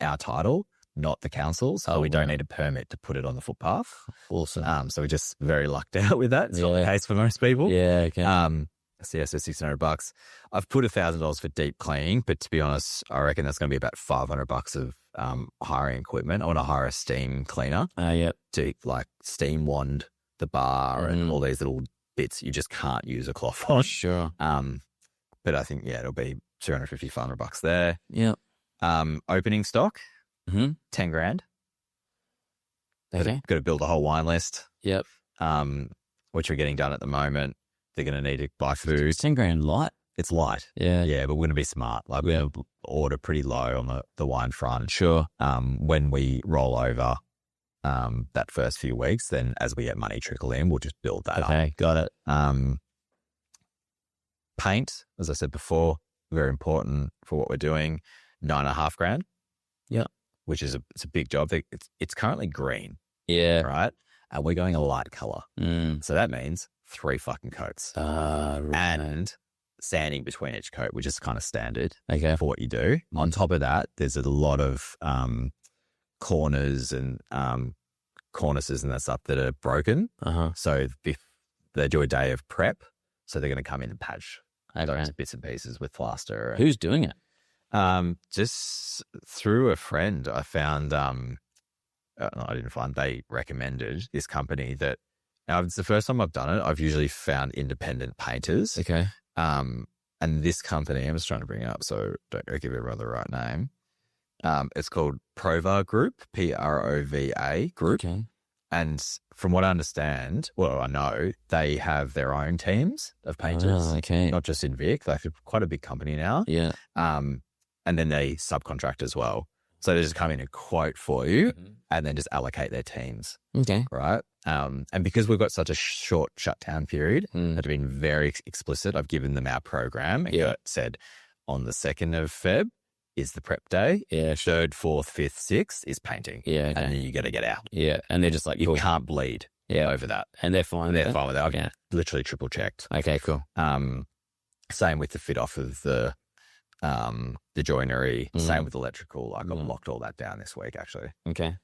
Speaker 2: our title, not the council's. So we don't need a permit to put it on the footpath.
Speaker 3: Awesome.
Speaker 2: So we're just very lucked out with that. It's not the case for most people.
Speaker 3: Yeah. Okay.
Speaker 2: So $600. I've put $1,000 for deep cleaning, but to be honest, I reckon that's going to be about $500 of hiring equipment. I want to hire a steam cleaner to like steam wand the bar and all these little bits you just can't use a cloth on.
Speaker 3: Sure.
Speaker 2: But I think it'll be $250, $500 there.
Speaker 3: Yeah.
Speaker 2: Opening stock, $10,000.
Speaker 3: Okay.
Speaker 2: Got to build a whole wine list.
Speaker 3: Yep.
Speaker 2: Which we're getting done at the moment. They're going to need to buy food.
Speaker 3: $10,000 light.
Speaker 2: It's light.
Speaker 3: Yeah.
Speaker 2: Yeah, but we're going to be smart. Like we're going to order pretty low on the wine front.
Speaker 3: Sure.
Speaker 2: When we roll over that first few weeks, then as we get money trickle in, we'll just build that up.
Speaker 3: Okay. Got it.
Speaker 2: Paint, as I said before, very important for what we're doing. $9,500.
Speaker 3: Yeah.
Speaker 2: Which is it's a big job. It's currently green.
Speaker 3: Yeah.
Speaker 2: Right. And we're going a light color. So that means 3 fucking coats.
Speaker 3: Right.
Speaker 2: And sanding between each coat, which is kind of standard for what you do. On top of that, there's a lot of corners and cornices and that stuff that are broken. So if they do a day of prep, so they're going to come in and patch those bits and pieces with plaster.
Speaker 3: Who's doing it?
Speaker 2: Just through a friend, I found, they recommended this company that, it's the first time I've done it. I've usually found independent painters.
Speaker 3: Okay.
Speaker 2: And this company, I'm just trying to bring it up so don't give everyone the right name. It's called Prova Group, Prova Group.
Speaker 3: Okay.
Speaker 2: And from what I understand, I know they have their own teams of painters.
Speaker 3: Oh, okay.
Speaker 2: Not just in Vic. They're quite a big company now.
Speaker 3: Yeah.
Speaker 2: And then they subcontract as well. So they just come in and quote for you and then just allocate their teams.
Speaker 3: Okay.
Speaker 2: Right. And because we've got such a short shutdown period, I've been very explicit. I've given them our program and said on the 2nd of Feb is the prep day.
Speaker 3: Yeah.
Speaker 2: 3rd, 4th, 5th, 6th is painting.
Speaker 3: Yeah. Okay.
Speaker 2: And then you got to get out.
Speaker 3: Yeah. And they're just like,
Speaker 2: you can't bleed over that.
Speaker 3: And they're fine.
Speaker 2: They're fine with that. I've literally triple checked.
Speaker 3: Okay, cool.
Speaker 2: Same with the fit off of the joinery, same with electrical. Like I've locked all that down this week actually.
Speaker 3: Okay.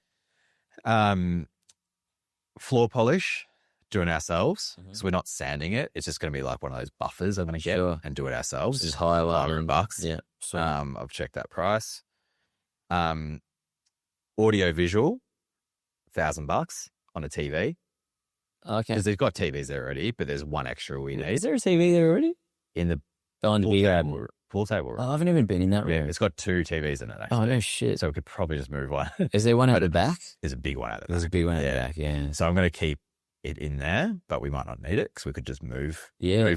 Speaker 2: Floor polish, doing ourselves. So we're not sanding it. It's just going to be like one of those buffers I'm going to get and do it ourselves.
Speaker 3: Just highlight
Speaker 2: $500.
Speaker 3: Yeah. So,
Speaker 2: I've checked that price. Audio visual, $1,000 on a TV.
Speaker 3: Okay.
Speaker 2: Because they've got TVs there already, but there's one extra we need.
Speaker 3: Is there a TV there already?
Speaker 2: In the pool table room.
Speaker 3: Oh, I haven't even been in that room.
Speaker 2: Yeah, it's got 2 TVs in it, actually.
Speaker 3: Oh, no shit.
Speaker 2: So we could probably just move one.
Speaker 3: Is there one at the back?
Speaker 2: There's a big one at the back.
Speaker 3: There's a big one at the back, yeah.
Speaker 2: So I'm going to keep it in there, but we might not need it because we could just move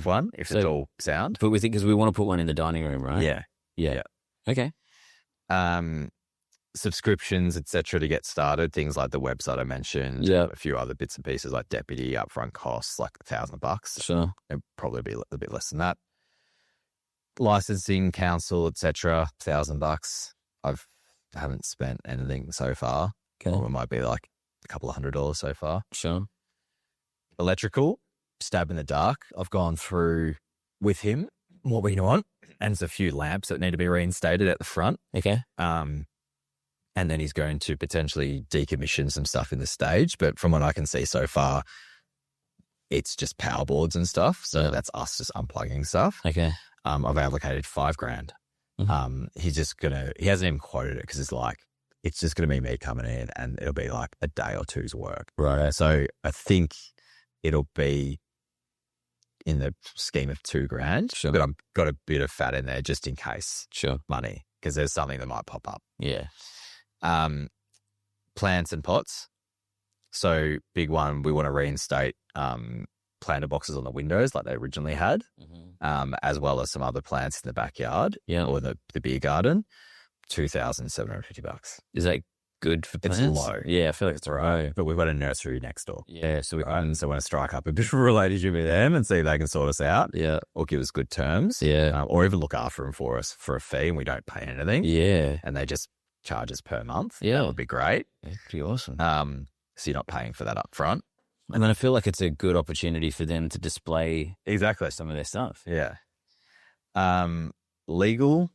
Speaker 2: one if it's all sound.
Speaker 3: But we think because we want to put one in the dining room, right?
Speaker 2: Yeah.
Speaker 3: Okay.
Speaker 2: Subscriptions, etc. to get started. Things like the website I mentioned.
Speaker 3: Yeah.
Speaker 2: A few other bits and pieces like deputy upfront costs, like $1,000.
Speaker 3: Sure.
Speaker 2: It'd probably be a bit less than that. Licensing, council, etc. $1,000. I haven't spent anything so far.
Speaker 3: Okay.
Speaker 2: Or it might be like a couple of $100 so far.
Speaker 3: Sure.
Speaker 2: Electrical, stab in the dark. I've gone through with him what we want, and there's a few lamps that need to be reinstated at the front.
Speaker 3: Okay.
Speaker 2: And then he's going to potentially decommission some stuff in the stage. But from what I can see so far, it's just power boards and stuff. So that's us just unplugging stuff.
Speaker 3: Okay.
Speaker 2: I've allocated $5,000. He hasn't even quoted it because it's just going to be me coming in and it'll be like a day or two's work.
Speaker 3: Right.
Speaker 2: So I think it'll be in the scheme of $2,000.
Speaker 3: Sure.
Speaker 2: But I've got a bit of fat in there just in case.
Speaker 3: Sure.
Speaker 2: Money, because there's something that might pop up.
Speaker 3: Yeah.
Speaker 2: Plants and pots. So big one, we want to reinstate planter boxes on the windows like they originally had, as well as some other plants in the backyard or the beer garden. $2,750.
Speaker 3: Is that good for plants?
Speaker 2: It's low.
Speaker 3: Yeah, I feel like it's low.
Speaker 2: But we've got a nursery next door.
Speaker 3: Yeah, so we
Speaker 2: want to strike up a bit of a relationship with them and see if they can sort us out.
Speaker 3: Yeah.
Speaker 2: Or give us good terms.
Speaker 3: Yeah.
Speaker 2: Or even look after them for us for a fee and we don't pay anything.
Speaker 3: Yeah.
Speaker 2: And they just charges per month.
Speaker 3: Yeah.
Speaker 2: That would be great.
Speaker 3: Yeah, pretty awesome.
Speaker 2: So you're not paying for that up front.
Speaker 3: And then I feel like it's a good opportunity for them to display
Speaker 2: Exactly.
Speaker 3: some of their stuff.
Speaker 2: Yeah. Legal,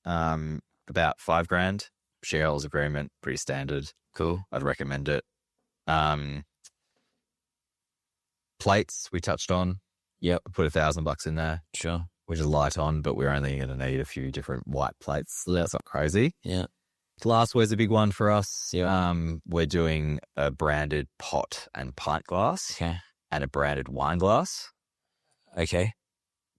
Speaker 2: about $5,000. Shareholders agreement, pretty standard.
Speaker 3: Cool.
Speaker 2: I'd recommend it. Plates we touched on.
Speaker 3: Yep.
Speaker 2: Put $1,000 in there,
Speaker 3: Sure.
Speaker 2: which is light on, but we're only going to need a few different white plates. That's not crazy.
Speaker 3: Yeah.
Speaker 2: Glassware's a big one for us.
Speaker 3: Yeah.
Speaker 2: We're doing a branded pot and pint glass
Speaker 3: Okay.
Speaker 2: and a branded wine glass.
Speaker 3: Okay.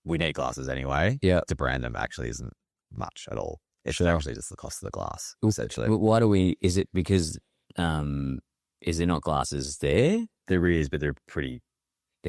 Speaker 2: We need glasses anyway.
Speaker 3: Yeah.
Speaker 2: To brand them actually isn't much at all. It's
Speaker 3: Sure.
Speaker 2: actually just the cost of the glass, essentially.
Speaker 3: Why do we, is it because, is there not glasses there?
Speaker 2: There is, but they're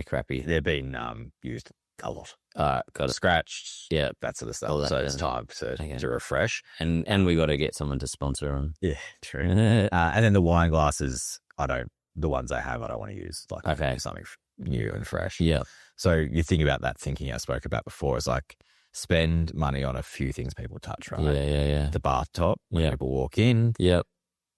Speaker 3: Crappy.
Speaker 2: they're being used a lot.
Speaker 3: Got it.
Speaker 2: Scratched,
Speaker 3: Yeah.
Speaker 2: that sort of stuff.
Speaker 3: All that,
Speaker 2: So it's
Speaker 3: yeah.
Speaker 2: time
Speaker 3: Okay.
Speaker 2: to refresh.
Speaker 3: And we got to get someone to sponsor them.
Speaker 2: Yeah, true. And then the wine glasses, the ones I have, I don't want to use. Like,
Speaker 3: Okay.
Speaker 2: something new and fresh.
Speaker 3: Yeah.
Speaker 2: So you think about that thinking I spoke about before is like spend money on a few things people touch, right?
Speaker 3: Yeah.
Speaker 2: The bathtub when
Speaker 3: Yeah.
Speaker 2: people walk in,
Speaker 3: Yep.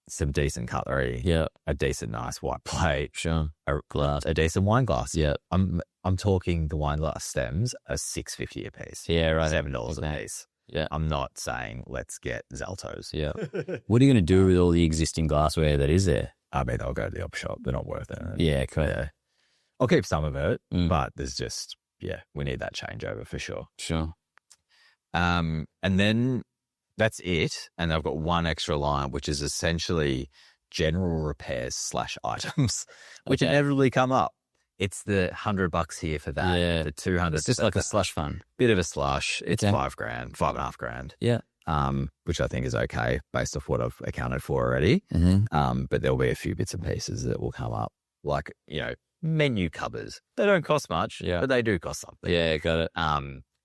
Speaker 2: some decent cutlery,
Speaker 3: Yep.
Speaker 2: a decent nice white plate,
Speaker 3: Sure.
Speaker 2: a decent wine glass.
Speaker 3: Yep.
Speaker 2: I'm talking the wine glass stems are $6.50 a piece.
Speaker 3: Yeah, right.
Speaker 2: $7
Speaker 3: Okay.
Speaker 2: a piece.
Speaker 3: Yeah.
Speaker 2: I'm not saying let's get Zaltos.
Speaker 3: Yeah. What are you going to do with all the existing glassware that is there?
Speaker 2: I mean, I'll go to the op shop. They're not worth it.
Speaker 3: Yeah, cool.
Speaker 2: Yeah. I'll keep some of it,
Speaker 3: Mm.
Speaker 2: but there's just, we need that changeover for sure.
Speaker 3: Sure.
Speaker 2: And then that's it. And I've got one extra line, which is essentially general repairs / items, which
Speaker 3: Okay.
Speaker 2: inevitably come up. It's the $100 here for that.
Speaker 3: Yeah.
Speaker 2: The 200.
Speaker 3: It's just like a slush fund.
Speaker 2: bit of a slush. It's
Speaker 3: Okay.
Speaker 2: $5,000, $5,500.
Speaker 3: Yeah.
Speaker 2: Which I think is okay based off what I've accounted for already.
Speaker 3: Mm-hmm.
Speaker 2: But there'll be a few bits and pieces that will come up, like, menu covers. They don't cost much, but they do cost something.
Speaker 3: Yeah, got it.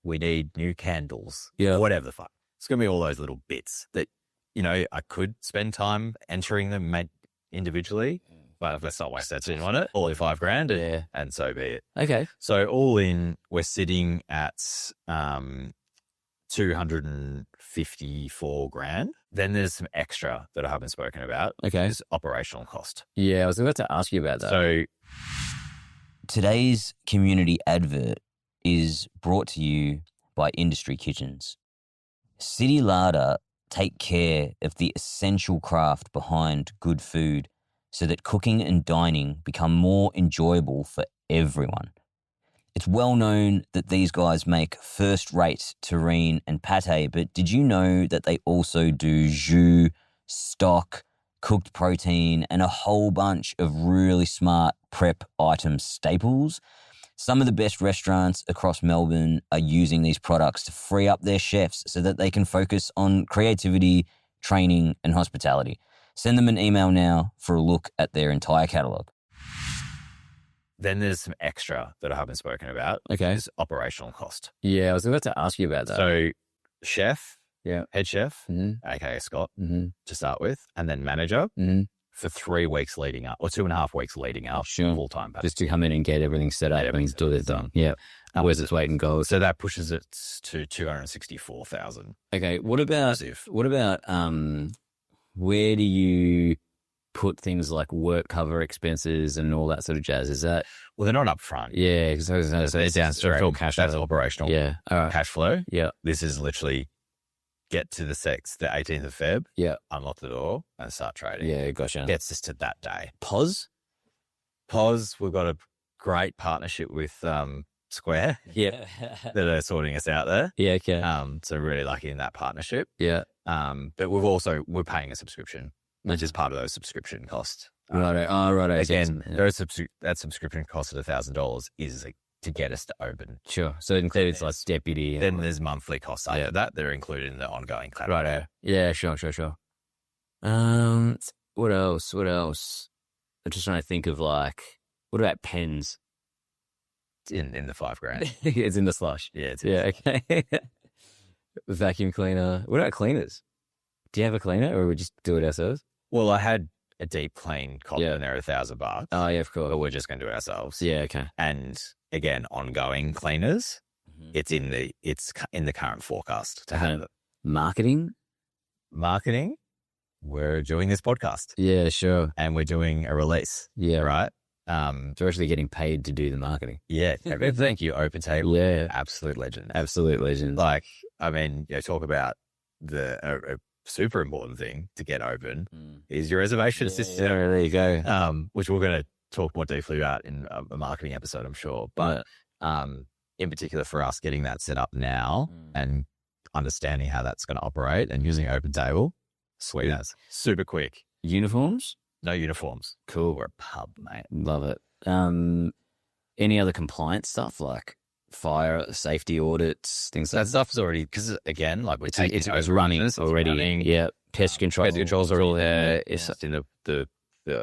Speaker 2: We need new candles.
Speaker 3: Yeah.
Speaker 2: Whatever the fuck. It's going to be all those little bits that, I could spend time entering them individually, but let's not waste that time on it. All in $5,000
Speaker 3: Yeah.
Speaker 2: and so be it.
Speaker 3: Okay.
Speaker 2: So all in, we're sitting at $254,000. Then there's some extra that I haven't spoken about.
Speaker 3: Okay.
Speaker 2: It's operational cost.
Speaker 3: Yeah, I was about to ask you about that.
Speaker 2: So
Speaker 1: Today's community advert is brought to you by Industry Kitchens. City Larder take care of the essential craft behind good food so that cooking and dining become more enjoyable for everyone. It's well known that these guys make first-rate terrine and pate, but did you know that they also do jus, stock, cooked protein, and a whole bunch of really smart prep item staples? Some of the best restaurants across Melbourne are using these products to free up their chefs so that they can focus on creativity, training, and hospitality. Send them an email now for a look at their entire catalogue.
Speaker 2: then there's some extra that I haven't spoken about.
Speaker 3: Okay.
Speaker 2: It's operational cost.
Speaker 3: Yeah, I was about to ask you about that.
Speaker 2: So chef,
Speaker 3: Yeah.
Speaker 2: head chef,
Speaker 3: Mm-hmm.
Speaker 2: aka Scott,
Speaker 3: Mm-hmm.
Speaker 2: to start with, and then manager
Speaker 3: Mm-hmm.
Speaker 2: for 3 weeks leading up, or 2.5 weeks leading up,
Speaker 3: Sure.
Speaker 2: full-time pay.
Speaker 3: Just to come in and get everything set up and do it done. Yeah. Where's its weight and goals?
Speaker 2: So that pushes it to 264,000.
Speaker 3: Okay. What about where do you put things like work cover expenses and all that sort of jazz? Is that
Speaker 2: Well, they're not up front.
Speaker 3: yeah? So
Speaker 2: they're downstream.
Speaker 3: all cash
Speaker 2: That's
Speaker 3: flow.
Speaker 2: operational
Speaker 3: Yeah. All right.
Speaker 2: cash flow.
Speaker 3: Yeah.
Speaker 2: This is literally get to the 18th of Feb,
Speaker 3: Yeah.
Speaker 2: unlock the door and start trading.
Speaker 3: Yeah. Gotcha.
Speaker 2: Gets us to that day.
Speaker 3: Pause.
Speaker 2: We've got a great partnership with Square
Speaker 3: Yeah.
Speaker 2: that are sorting us out there.
Speaker 3: Yeah. Okay.
Speaker 2: So really lucky in that partnership.
Speaker 3: Yeah.
Speaker 2: But we're paying a subscription, which is part of those subscription costs.
Speaker 3: Right. Oh, right.
Speaker 2: Again, that subscription cost of $1,000 is to get us to open.
Speaker 3: Sure. So it includes like deputy.
Speaker 2: Then there's monthly costs after that. They're included in the ongoing clap.
Speaker 3: Right. Yeah. Sure. What else? I'm just trying to think of what about pens?
Speaker 2: In the $5,000.
Speaker 3: It's in the slush.
Speaker 2: Yeah.
Speaker 3: Yeah. Okay. Vacuum cleaner. What about cleaners? Do you have a cleaner, or we just do it ourselves?
Speaker 2: Well, I had a deep clean cotton
Speaker 3: Yeah.
Speaker 2: in there, $1,000.
Speaker 3: Oh yeah, of
Speaker 2: But
Speaker 3: course.
Speaker 2: we're just going to do it ourselves.
Speaker 3: Yeah. Okay.
Speaker 2: And again, ongoing cleaners.
Speaker 3: Mhm.
Speaker 2: It's in the current forecast to have it.
Speaker 3: Marketing.
Speaker 2: Marketing. we're doing this podcast.
Speaker 3: Yeah, sure.
Speaker 2: And we're doing a release.
Speaker 3: Yeah.
Speaker 2: Right?
Speaker 3: They're actually getting paid to do the marketing.
Speaker 2: Yeah. Thank you, Open Table.
Speaker 3: Yeah.
Speaker 2: Absolute legend.
Speaker 3: Absolute legend.
Speaker 2: Like, I mean, talk about a super important thing to get open is your reservation system.
Speaker 3: Yeah, there you go.
Speaker 2: Which we're going to talk more deeply about in a marketing episode, I'm sure. But in particular for us, getting that set up now and understanding how that's going to operate and using Open Table, sweet as. Super quick.
Speaker 3: Uniforms?
Speaker 2: No uniforms.
Speaker 3: Cool.
Speaker 2: We're a pub, mate.
Speaker 3: Love it. Any other compliance stuff like fire safety audits, things like
Speaker 2: That stuff's already, because again, like we're taking
Speaker 3: it's running already. Yeah. Pest control.
Speaker 2: Pest controls are all there.
Speaker 3: Yeah.
Speaker 2: It's in the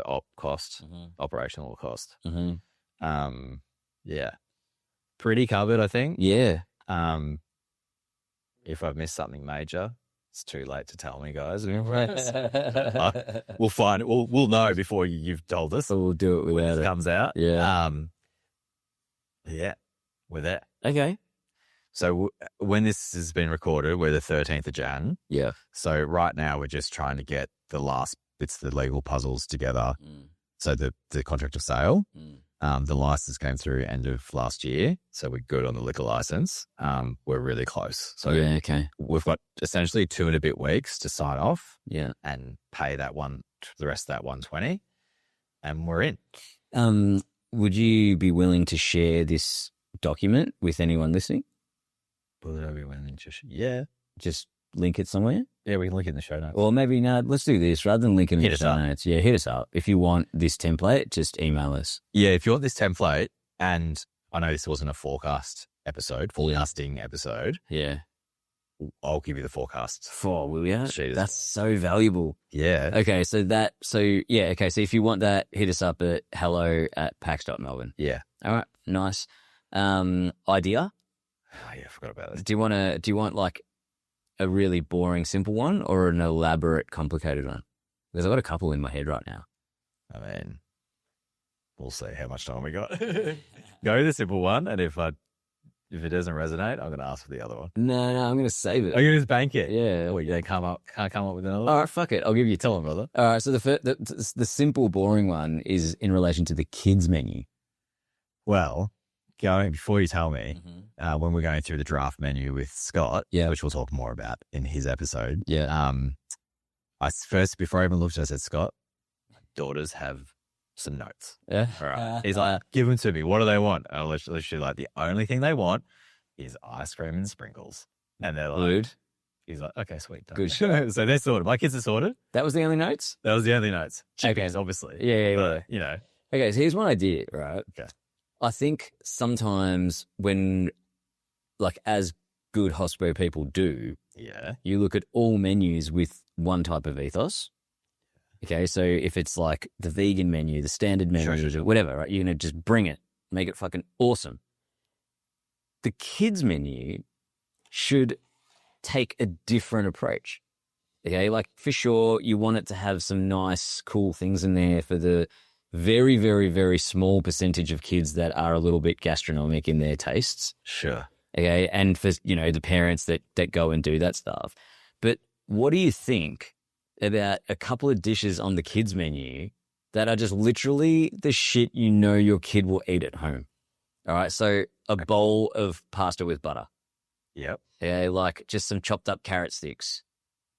Speaker 2: op cost, operational cost. Yeah. Pretty covered, I think.
Speaker 3: Yeah.
Speaker 2: If I've missed something major, it's too late to tell me, guys. We'll find it. We'll know before you've told us.
Speaker 3: So we'll do it
Speaker 2: when
Speaker 3: without
Speaker 2: it
Speaker 3: it.
Speaker 2: comes out.
Speaker 3: Yeah.
Speaker 2: Yeah. We're there.
Speaker 3: Okay.
Speaker 2: So when this has been recorded, we're the 13th of Jan.
Speaker 3: Yeah.
Speaker 2: So right now we're just trying to get the last bits of the legal puzzles together. So the contract of sale, the license came through end of last year. So we're good on the liquor license. We're really close. So
Speaker 3: yeah, okay.
Speaker 2: we've got essentially 2 and a bit weeks to sign off.
Speaker 3: Yeah.
Speaker 2: And pay the rest of that 120, and we're in.
Speaker 3: Would you be willing to share this document with anyone listening?
Speaker 2: Would I be willing to? Yeah.
Speaker 3: Just link it somewhere?
Speaker 2: Yeah, we can link it in the show notes.
Speaker 3: Or maybe, no, let's do this. Rather than linking it in the show
Speaker 2: us up.
Speaker 3: notes. Yeah, hit us up. If you want this template, just email us.
Speaker 2: Yeah, if you want this template, and I know this wasn't a forecasting episode.
Speaker 3: Yeah.
Speaker 2: I'll give you the forecast.
Speaker 3: Will you?
Speaker 2: Sheet as
Speaker 3: That's so valuable.
Speaker 2: Yeah.
Speaker 3: Okay, so if you want that, hit us up at hello@pax.melbourne.
Speaker 2: Yeah.
Speaker 3: All right, nice. Idea?
Speaker 2: Oh, yeah, I forgot about that.
Speaker 3: Do you want like a really boring, simple one or an elaborate, complicated one? Because I've got a couple in my head right now.
Speaker 2: I mean, we'll see how much time we got. Go the simple one, and if it doesn't resonate, I'm going to ask for the other one.
Speaker 3: No, I'm going to save it.
Speaker 2: Are you going to just bank it?
Speaker 3: Yeah.
Speaker 2: Well, you can't come up with another one?
Speaker 3: All right, fuck it. I'll give you
Speaker 2: Tell them, brother.
Speaker 3: All right, so the simple, boring one is in relation to the kids menu.
Speaker 2: Well, before you tell me, when we're going through the draft menu with Scott, which we'll talk more about in his episode, before I even looked, I said, Scott, my daughters have some notes.
Speaker 3: Yeah.
Speaker 2: All right. He's like, give them to me. What do they want? And I literally like, the only thing they want is ice cream and sprinkles. And they're like,
Speaker 3: Good.
Speaker 2: He's like, okay, sweet. Done.
Speaker 3: Good.
Speaker 2: So they're sorted. My kids are sorted.
Speaker 3: That was the only notes?
Speaker 2: That was the only notes.
Speaker 3: Okay.
Speaker 2: Obviously.
Speaker 3: Yeah.
Speaker 2: But, you know.
Speaker 3: Okay, so here's one idea, right?
Speaker 2: Okay.
Speaker 3: I think sometimes when, like, as good hospo people do, you look at all menus with one type of ethos. Okay, so if it's like the vegan menu, the standard menu, whatever, right? You're going to just bring it, make it fucking awesome. The kids menu should take a different approach. Okay, like for sure, you want it to have some nice, cool things in there for the very, very, very small percentage of kids that are a little bit gastronomic in their tastes.
Speaker 2: Sure.
Speaker 3: Okay, and for, the parents that go and do that stuff. But what do you think about a couple of dishes on the kids menu that are just literally the shit your kid will eat at home? All right, so a bowl of pasta with butter.
Speaker 2: Yep.
Speaker 3: Yeah, like just some chopped up carrot sticks.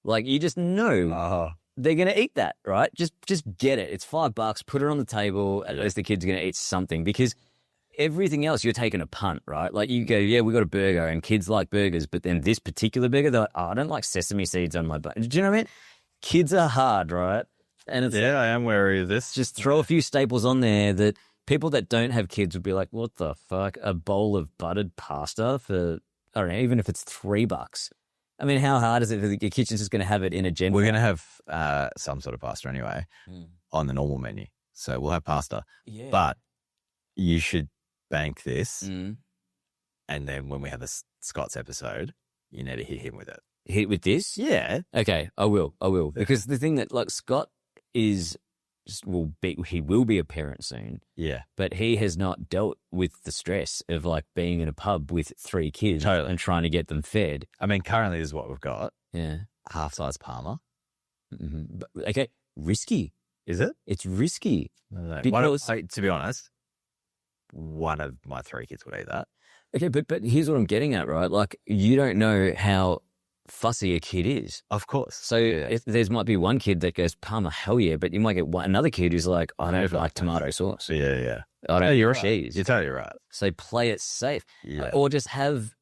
Speaker 3: Like you just know they're going to eat that, right? Just get it. It's $5. Put it on the table. At least the kid's going to eat something, because everything else you're taking a punt, right? Like you go, we got a burger, and kids like burgers, but then this particular burger, they're like, I don't like sesame seeds on my burger. Do you know what I mean? Kids are hard, right? And it's
Speaker 2: I am wary of this.
Speaker 3: Just throw a few staples on there that people that don't have kids would be like, what the fuck? A bowl of buttered pasta for, I don't know, even if it's $3. I mean, how hard is it that your kitchen's just going to have it in a general?
Speaker 2: We're going to have some sort of pasta anyway on the normal menu. So we'll have pasta. Yeah. But you should bank this. And then when we have the Scott's episode, you need to hit him with it.
Speaker 3: Hit with this?
Speaker 2: Yeah.
Speaker 3: Okay, I will. Because the thing that, like, Scott he will be a parent soon.
Speaker 2: Yeah.
Speaker 3: But he has not dealt with the stress of, like, being in a pub with 3 kids
Speaker 2: and
Speaker 3: trying to get them fed.
Speaker 2: I mean, currently this is what we've got.
Speaker 3: Yeah.
Speaker 2: Half-size Parma.
Speaker 3: Okay, risky.
Speaker 2: Is it?
Speaker 3: It's risky.
Speaker 2: Because, to be honest, one of my 3 kids would eat that.
Speaker 3: Okay, but here's what I'm getting at, right? Like, you don't know how fussy a kid is.
Speaker 2: Of course.
Speaker 3: So if there's might be one kid that goes, Palmer, hell yeah, but you might get another kid who's like, I don't like tomato sauce.
Speaker 2: Yeah.
Speaker 3: I don't
Speaker 2: you're
Speaker 3: cheese.
Speaker 2: Right. You're totally right.
Speaker 3: So play it safe.
Speaker 2: Yeah.
Speaker 3: Or just have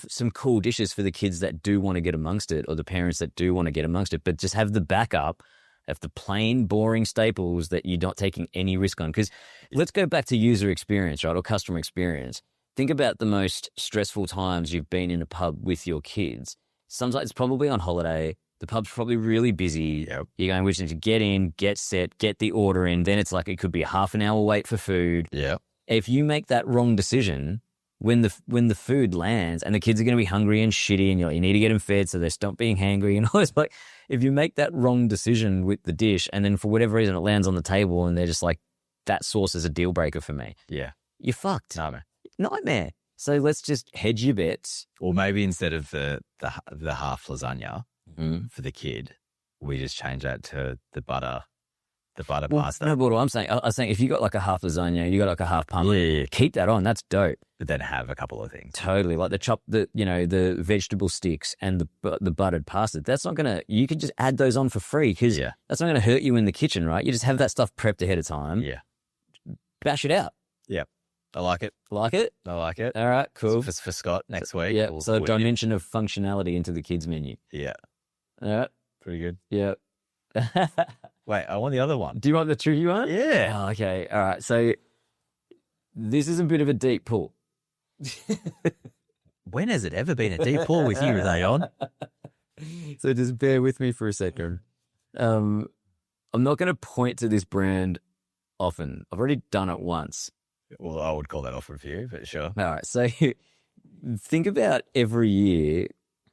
Speaker 3: some cool dishes for the kids that do want to get amongst it, or the parents that do want to get amongst it, but just have the backup of the plain, boring staples that you're not taking any risk on. Because let's go back to user experience, right, or customer experience. Think about the most stressful times you've been in a pub with your kids. Sometimes it's probably on holiday. The pub's probably really busy.
Speaker 2: Yep.
Speaker 3: You're going, which need to get in, get set, get the order in. Then it's like it could be a half an hour wait for food.
Speaker 2: Yeah.
Speaker 3: If you make that wrong decision, when the food lands and the kids are going to be hungry and shitty, and you need to get them fed so they stop being hangry and all this, like, if you make that wrong decision with the dish and then for whatever reason it lands on the table and they're just like, that sauce is a deal breaker for me.
Speaker 2: Yeah.
Speaker 3: You're fucked.
Speaker 2: Nightmare.
Speaker 3: So let's just hedge your bets.
Speaker 2: Or maybe instead of the half lasagna for the kid, we just change that to the butter pasta.
Speaker 3: No, but what I'm saying, I was saying, if you got like a half lasagna, you got like a half pumpkin, keep that on. That's dope.
Speaker 2: But then have a couple of things.
Speaker 3: Totally, like the vegetable sticks and the buttered pasta. That's not gonna. You can just add those on for free because that's not gonna hurt you in the kitchen, right? You just have that stuff prepped ahead of time.
Speaker 2: Yeah,
Speaker 3: bash it out.
Speaker 2: Yeah. I like it.
Speaker 3: Like it?
Speaker 2: I like it.
Speaker 3: All right, cool.
Speaker 2: For Scott next week.
Speaker 3: Yeah, so a dimension of functionality into the kids' menu.
Speaker 2: Yeah.
Speaker 3: All right.
Speaker 2: Pretty good.
Speaker 3: Yeah.
Speaker 2: Wait, I want the other one.
Speaker 3: Do you want the tricky one?
Speaker 2: Yeah.
Speaker 3: Oh, okay. All right. So this is a bit of a deep pull.
Speaker 2: When has it ever been a deep pull with you, Leon?
Speaker 3: So just bear with me for a second. I'm not going to point to this brand often. I've already done it once.
Speaker 2: Well, I would call that off review, but sure.
Speaker 3: All right. So think about every year,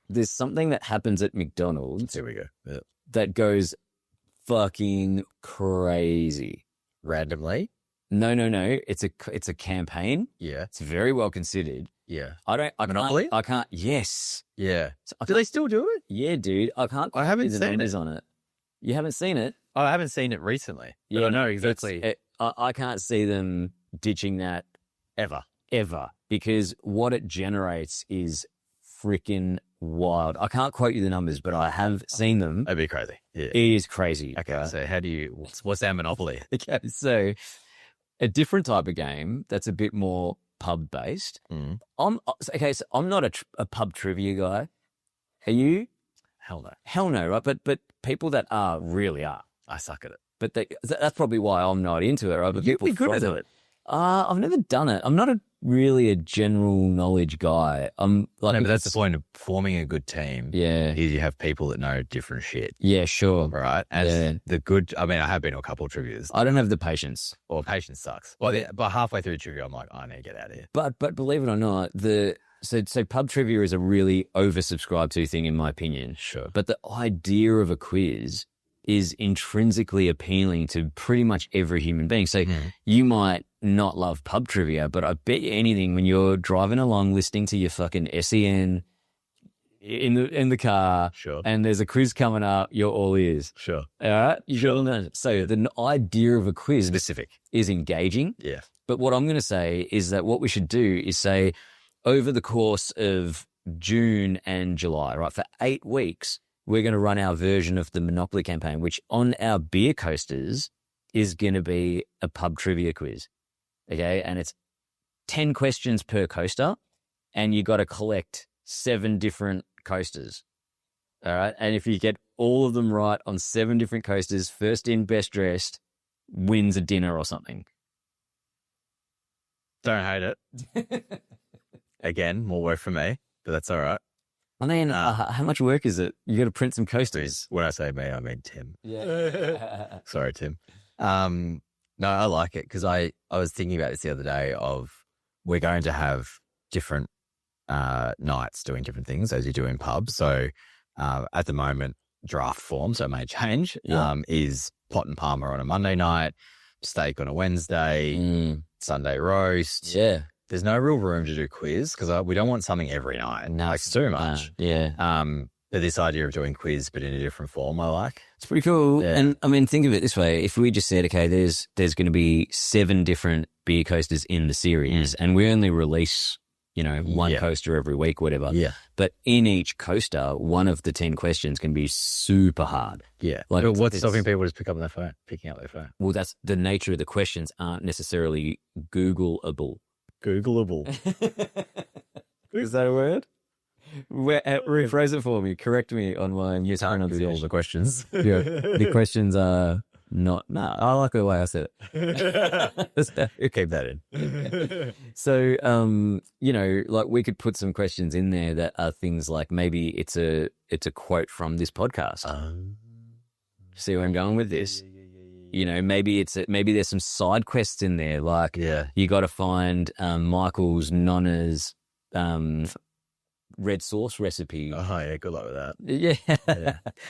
Speaker 3: there's something that happens at McDonald's.
Speaker 2: Here we go. Yep.
Speaker 3: That goes fucking crazy.
Speaker 2: Randomly?
Speaker 3: No. It's a campaign.
Speaker 2: Yeah.
Speaker 3: It's very well considered.
Speaker 2: Yeah.
Speaker 3: Monopoly? I can't. Yes.
Speaker 2: Yeah.
Speaker 3: Do
Speaker 2: they still do it?
Speaker 3: Yeah, dude. I haven't seen the numbers on it. You haven't seen it?
Speaker 2: I haven't seen it recently.
Speaker 3: Yeah,
Speaker 2: but I know exactly.
Speaker 3: I can't see them ditching that
Speaker 2: ever,
Speaker 3: because what it generates is freaking wild. I can't quote you the numbers, but I have seen them.
Speaker 2: That'd be crazy. Yeah.
Speaker 3: It is crazy.
Speaker 2: Okay,
Speaker 3: right?
Speaker 2: So what's our Monopoly?
Speaker 3: Okay, so a different type of game that's a bit more pub based.
Speaker 2: Mm.
Speaker 3: So I'm not a pub trivia guy. Are you? Hell no, right? But people that are really are.
Speaker 2: I suck at it.
Speaker 3: But that's probably why I'm not into it, right? But
Speaker 2: you'd be good at it.
Speaker 3: I've never done it. I'm not really a general knowledge guy. I'm like,
Speaker 2: no, but that's the point of forming a good team.
Speaker 3: Yeah,
Speaker 2: is you have people that know different shit.
Speaker 3: Yeah, sure.
Speaker 2: Right. And the good. I mean, I have been to a couple of trivias.
Speaker 3: I don't have the patience.
Speaker 2: Well, patience sucks. Well, but halfway through trivia, I'm like, I need to get out of here.
Speaker 3: But believe it or not, so pub trivia is a really oversubscribed to thing, in my opinion.
Speaker 2: Sure.
Speaker 3: But the idea of a quiz is intrinsically appealing to pretty much every human being. So you might not love pub trivia, but I bet you anything, when you're driving along listening to your fucking SEN in the car,
Speaker 2: sure,
Speaker 3: and there's a quiz coming up, you're all ears.
Speaker 2: Sure.
Speaker 3: All right? You'll know. So the idea of a quiz is engaging.
Speaker 2: Yeah.
Speaker 3: But what I'm going to say is that what we should do is say, over the course of June and July, right, for 8 weeks, we're going to run our version of the Monopoly campaign, which on our beer coasters is going to be a pub trivia quiz. Okay. And it's 10 questions per coaster, and you got to collect 7 different coasters. All right. And if you get all of them right on 7 different coasters, first in, best dressed wins a dinner or something.
Speaker 2: Don't hate it. Again, more work for me, but that's all right.
Speaker 3: I mean, how much work is it? You got to print some coasters.
Speaker 2: When I say me, I mean Tim.
Speaker 3: Yeah.
Speaker 2: Sorry, Tim. No, I like it because I was thinking about this the other day of we're going to have different nights doing different things as you do in pubs. So at the moment, draft form, so it may change, is pot and parma on a Monday night, steak on a Wednesday, Sunday roast.
Speaker 3: Yeah.
Speaker 2: There's no real room to do quiz because we don't want something every night.
Speaker 3: No,
Speaker 2: like too much.
Speaker 3: Yeah.
Speaker 2: But this idea of doing quiz, but in a different form, I like.
Speaker 3: It's pretty cool.
Speaker 2: Yeah.
Speaker 3: And I mean, think of it this way. If we just said, okay, there's going to be 7 different beer coasters in the series and we only release, one coaster every week, whatever.
Speaker 2: Yeah.
Speaker 3: But in each coaster, one of the 10 questions can be super hard.
Speaker 2: Yeah.
Speaker 3: Like,
Speaker 2: but what's stopping people just picking up their phone?
Speaker 3: Well, that's the nature of the questions aren't necessarily Googleable.
Speaker 2: Googleable.
Speaker 3: Is that a word? Rephrase it for me. Correct me on my mispronunciation.
Speaker 2: All the questions.
Speaker 3: Yeah, the questions are not. No, I like the way I said it.
Speaker 2: Keep that in.
Speaker 3: So, like we could put some questions in there that are things like maybe it's a quote from this podcast. See where I'm going with this? Maybe maybe there's some side quests in there. Like, you got to find Michael's Nonna's red sauce recipe.
Speaker 2: Oh, yeah, good luck with that.
Speaker 3: Yeah.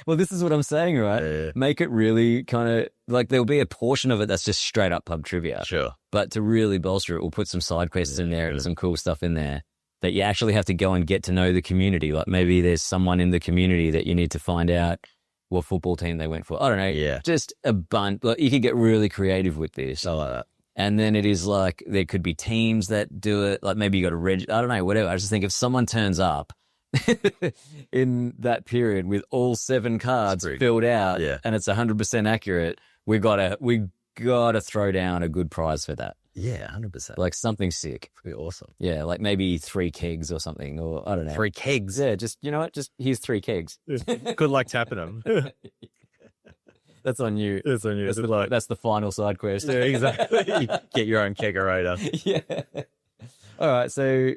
Speaker 3: Well, this is what I'm saying, right?
Speaker 2: Yeah.
Speaker 3: Make it really kind of like there'll be a portion of it that's just straight up pub trivia.
Speaker 2: Sure.
Speaker 3: But to really bolster it, we'll put some side quests in there and some cool stuff in there that you actually have to go and get to know the community. Like maybe there's someone in the community that you need to find out what football team they went for. I don't know.
Speaker 2: Yeah.
Speaker 3: Just a bunch. Like you could get really creative with this.
Speaker 2: I like that.
Speaker 3: And then it is like there could be teams that do it. Like maybe you got to I don't know, whatever. I just think if someone turns up in that period with all 7 cards filled out and it's 100% accurate, we gotta throw down a good prize for that.
Speaker 2: Yeah, 100%.
Speaker 3: Like something sick.
Speaker 2: Pretty awesome.
Speaker 3: Yeah, like maybe 3 kegs or something, or I don't know.
Speaker 2: 3 kegs?
Speaker 3: Yeah, just, you know what? Just here's 3 kegs.
Speaker 2: Good luck tapping them.
Speaker 3: That's on you.
Speaker 2: That's on you.
Speaker 3: That's the final side quest.
Speaker 2: Yeah, exactly. Get your own kegerator.
Speaker 3: Yeah. All right, so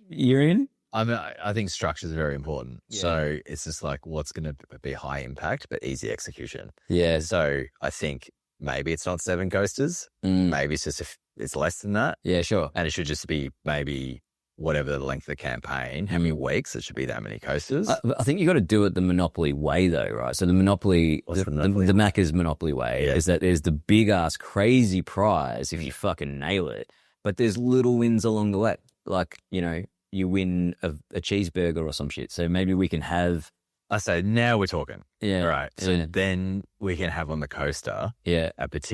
Speaker 3: you're in?
Speaker 2: I think structure is very important.
Speaker 3: Yeah.
Speaker 2: So it's just like what's going to be high impact but easy execution.
Speaker 3: Yeah.
Speaker 2: So I think maybe it's not 7 coasters. Maybe it's just it's less than that.
Speaker 3: Yeah, sure.
Speaker 2: And it should just be maybe whatever the length of the campaign, how many weeks, it should be that many coasters.
Speaker 3: I think you got to do it the Monopoly way though, right? So the Monopoly, the Macca's Monopoly way is that there's the big ass crazy prize if you fucking nail it, but there's little wins along the way. Like, you win a cheeseburger or some shit. So maybe we can have...
Speaker 2: I say now we're talking.
Speaker 3: Yeah.
Speaker 2: Right. So then we can have on the coaster if it's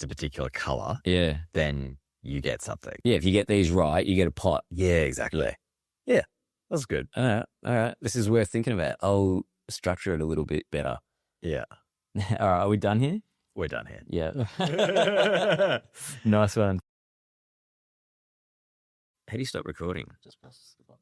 Speaker 2: a particular colour, then you get something.
Speaker 3: Yeah, if you get these right, you get a pot.
Speaker 2: Yeah, exactly. Yeah, that's good.
Speaker 3: All right. This is worth thinking about. I'll structure it a little bit better.
Speaker 2: Yeah.
Speaker 3: All right, are we done here?
Speaker 2: We're done here.
Speaker 3: Yeah. Nice one. How do you stop recording? Just press the button.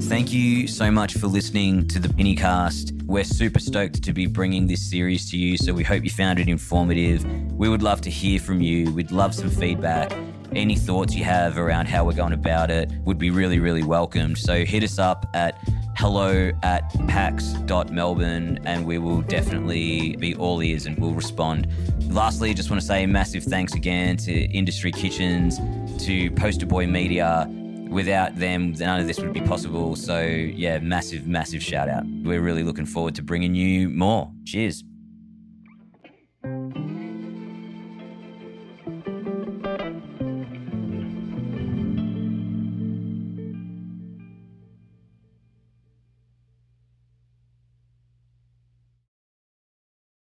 Speaker 3: Thank you so much for listening to the Pinnycast. We're super stoked to be bringing this series to you, so we hope you found it informative. We would love to hear from you. We'd love some feedback. Any thoughts you have around how we're going about it would be really, really welcomed. So hit us up at hello@pax.melbourne and we will definitely be all ears and we'll respond. Lastly, just want to say massive thanks again to Industry Kitchens, to Posterboy Media. Without them, none of this would be possible. So yeah, massive, massive shout out. We're really looking forward to bringing you more. Cheers.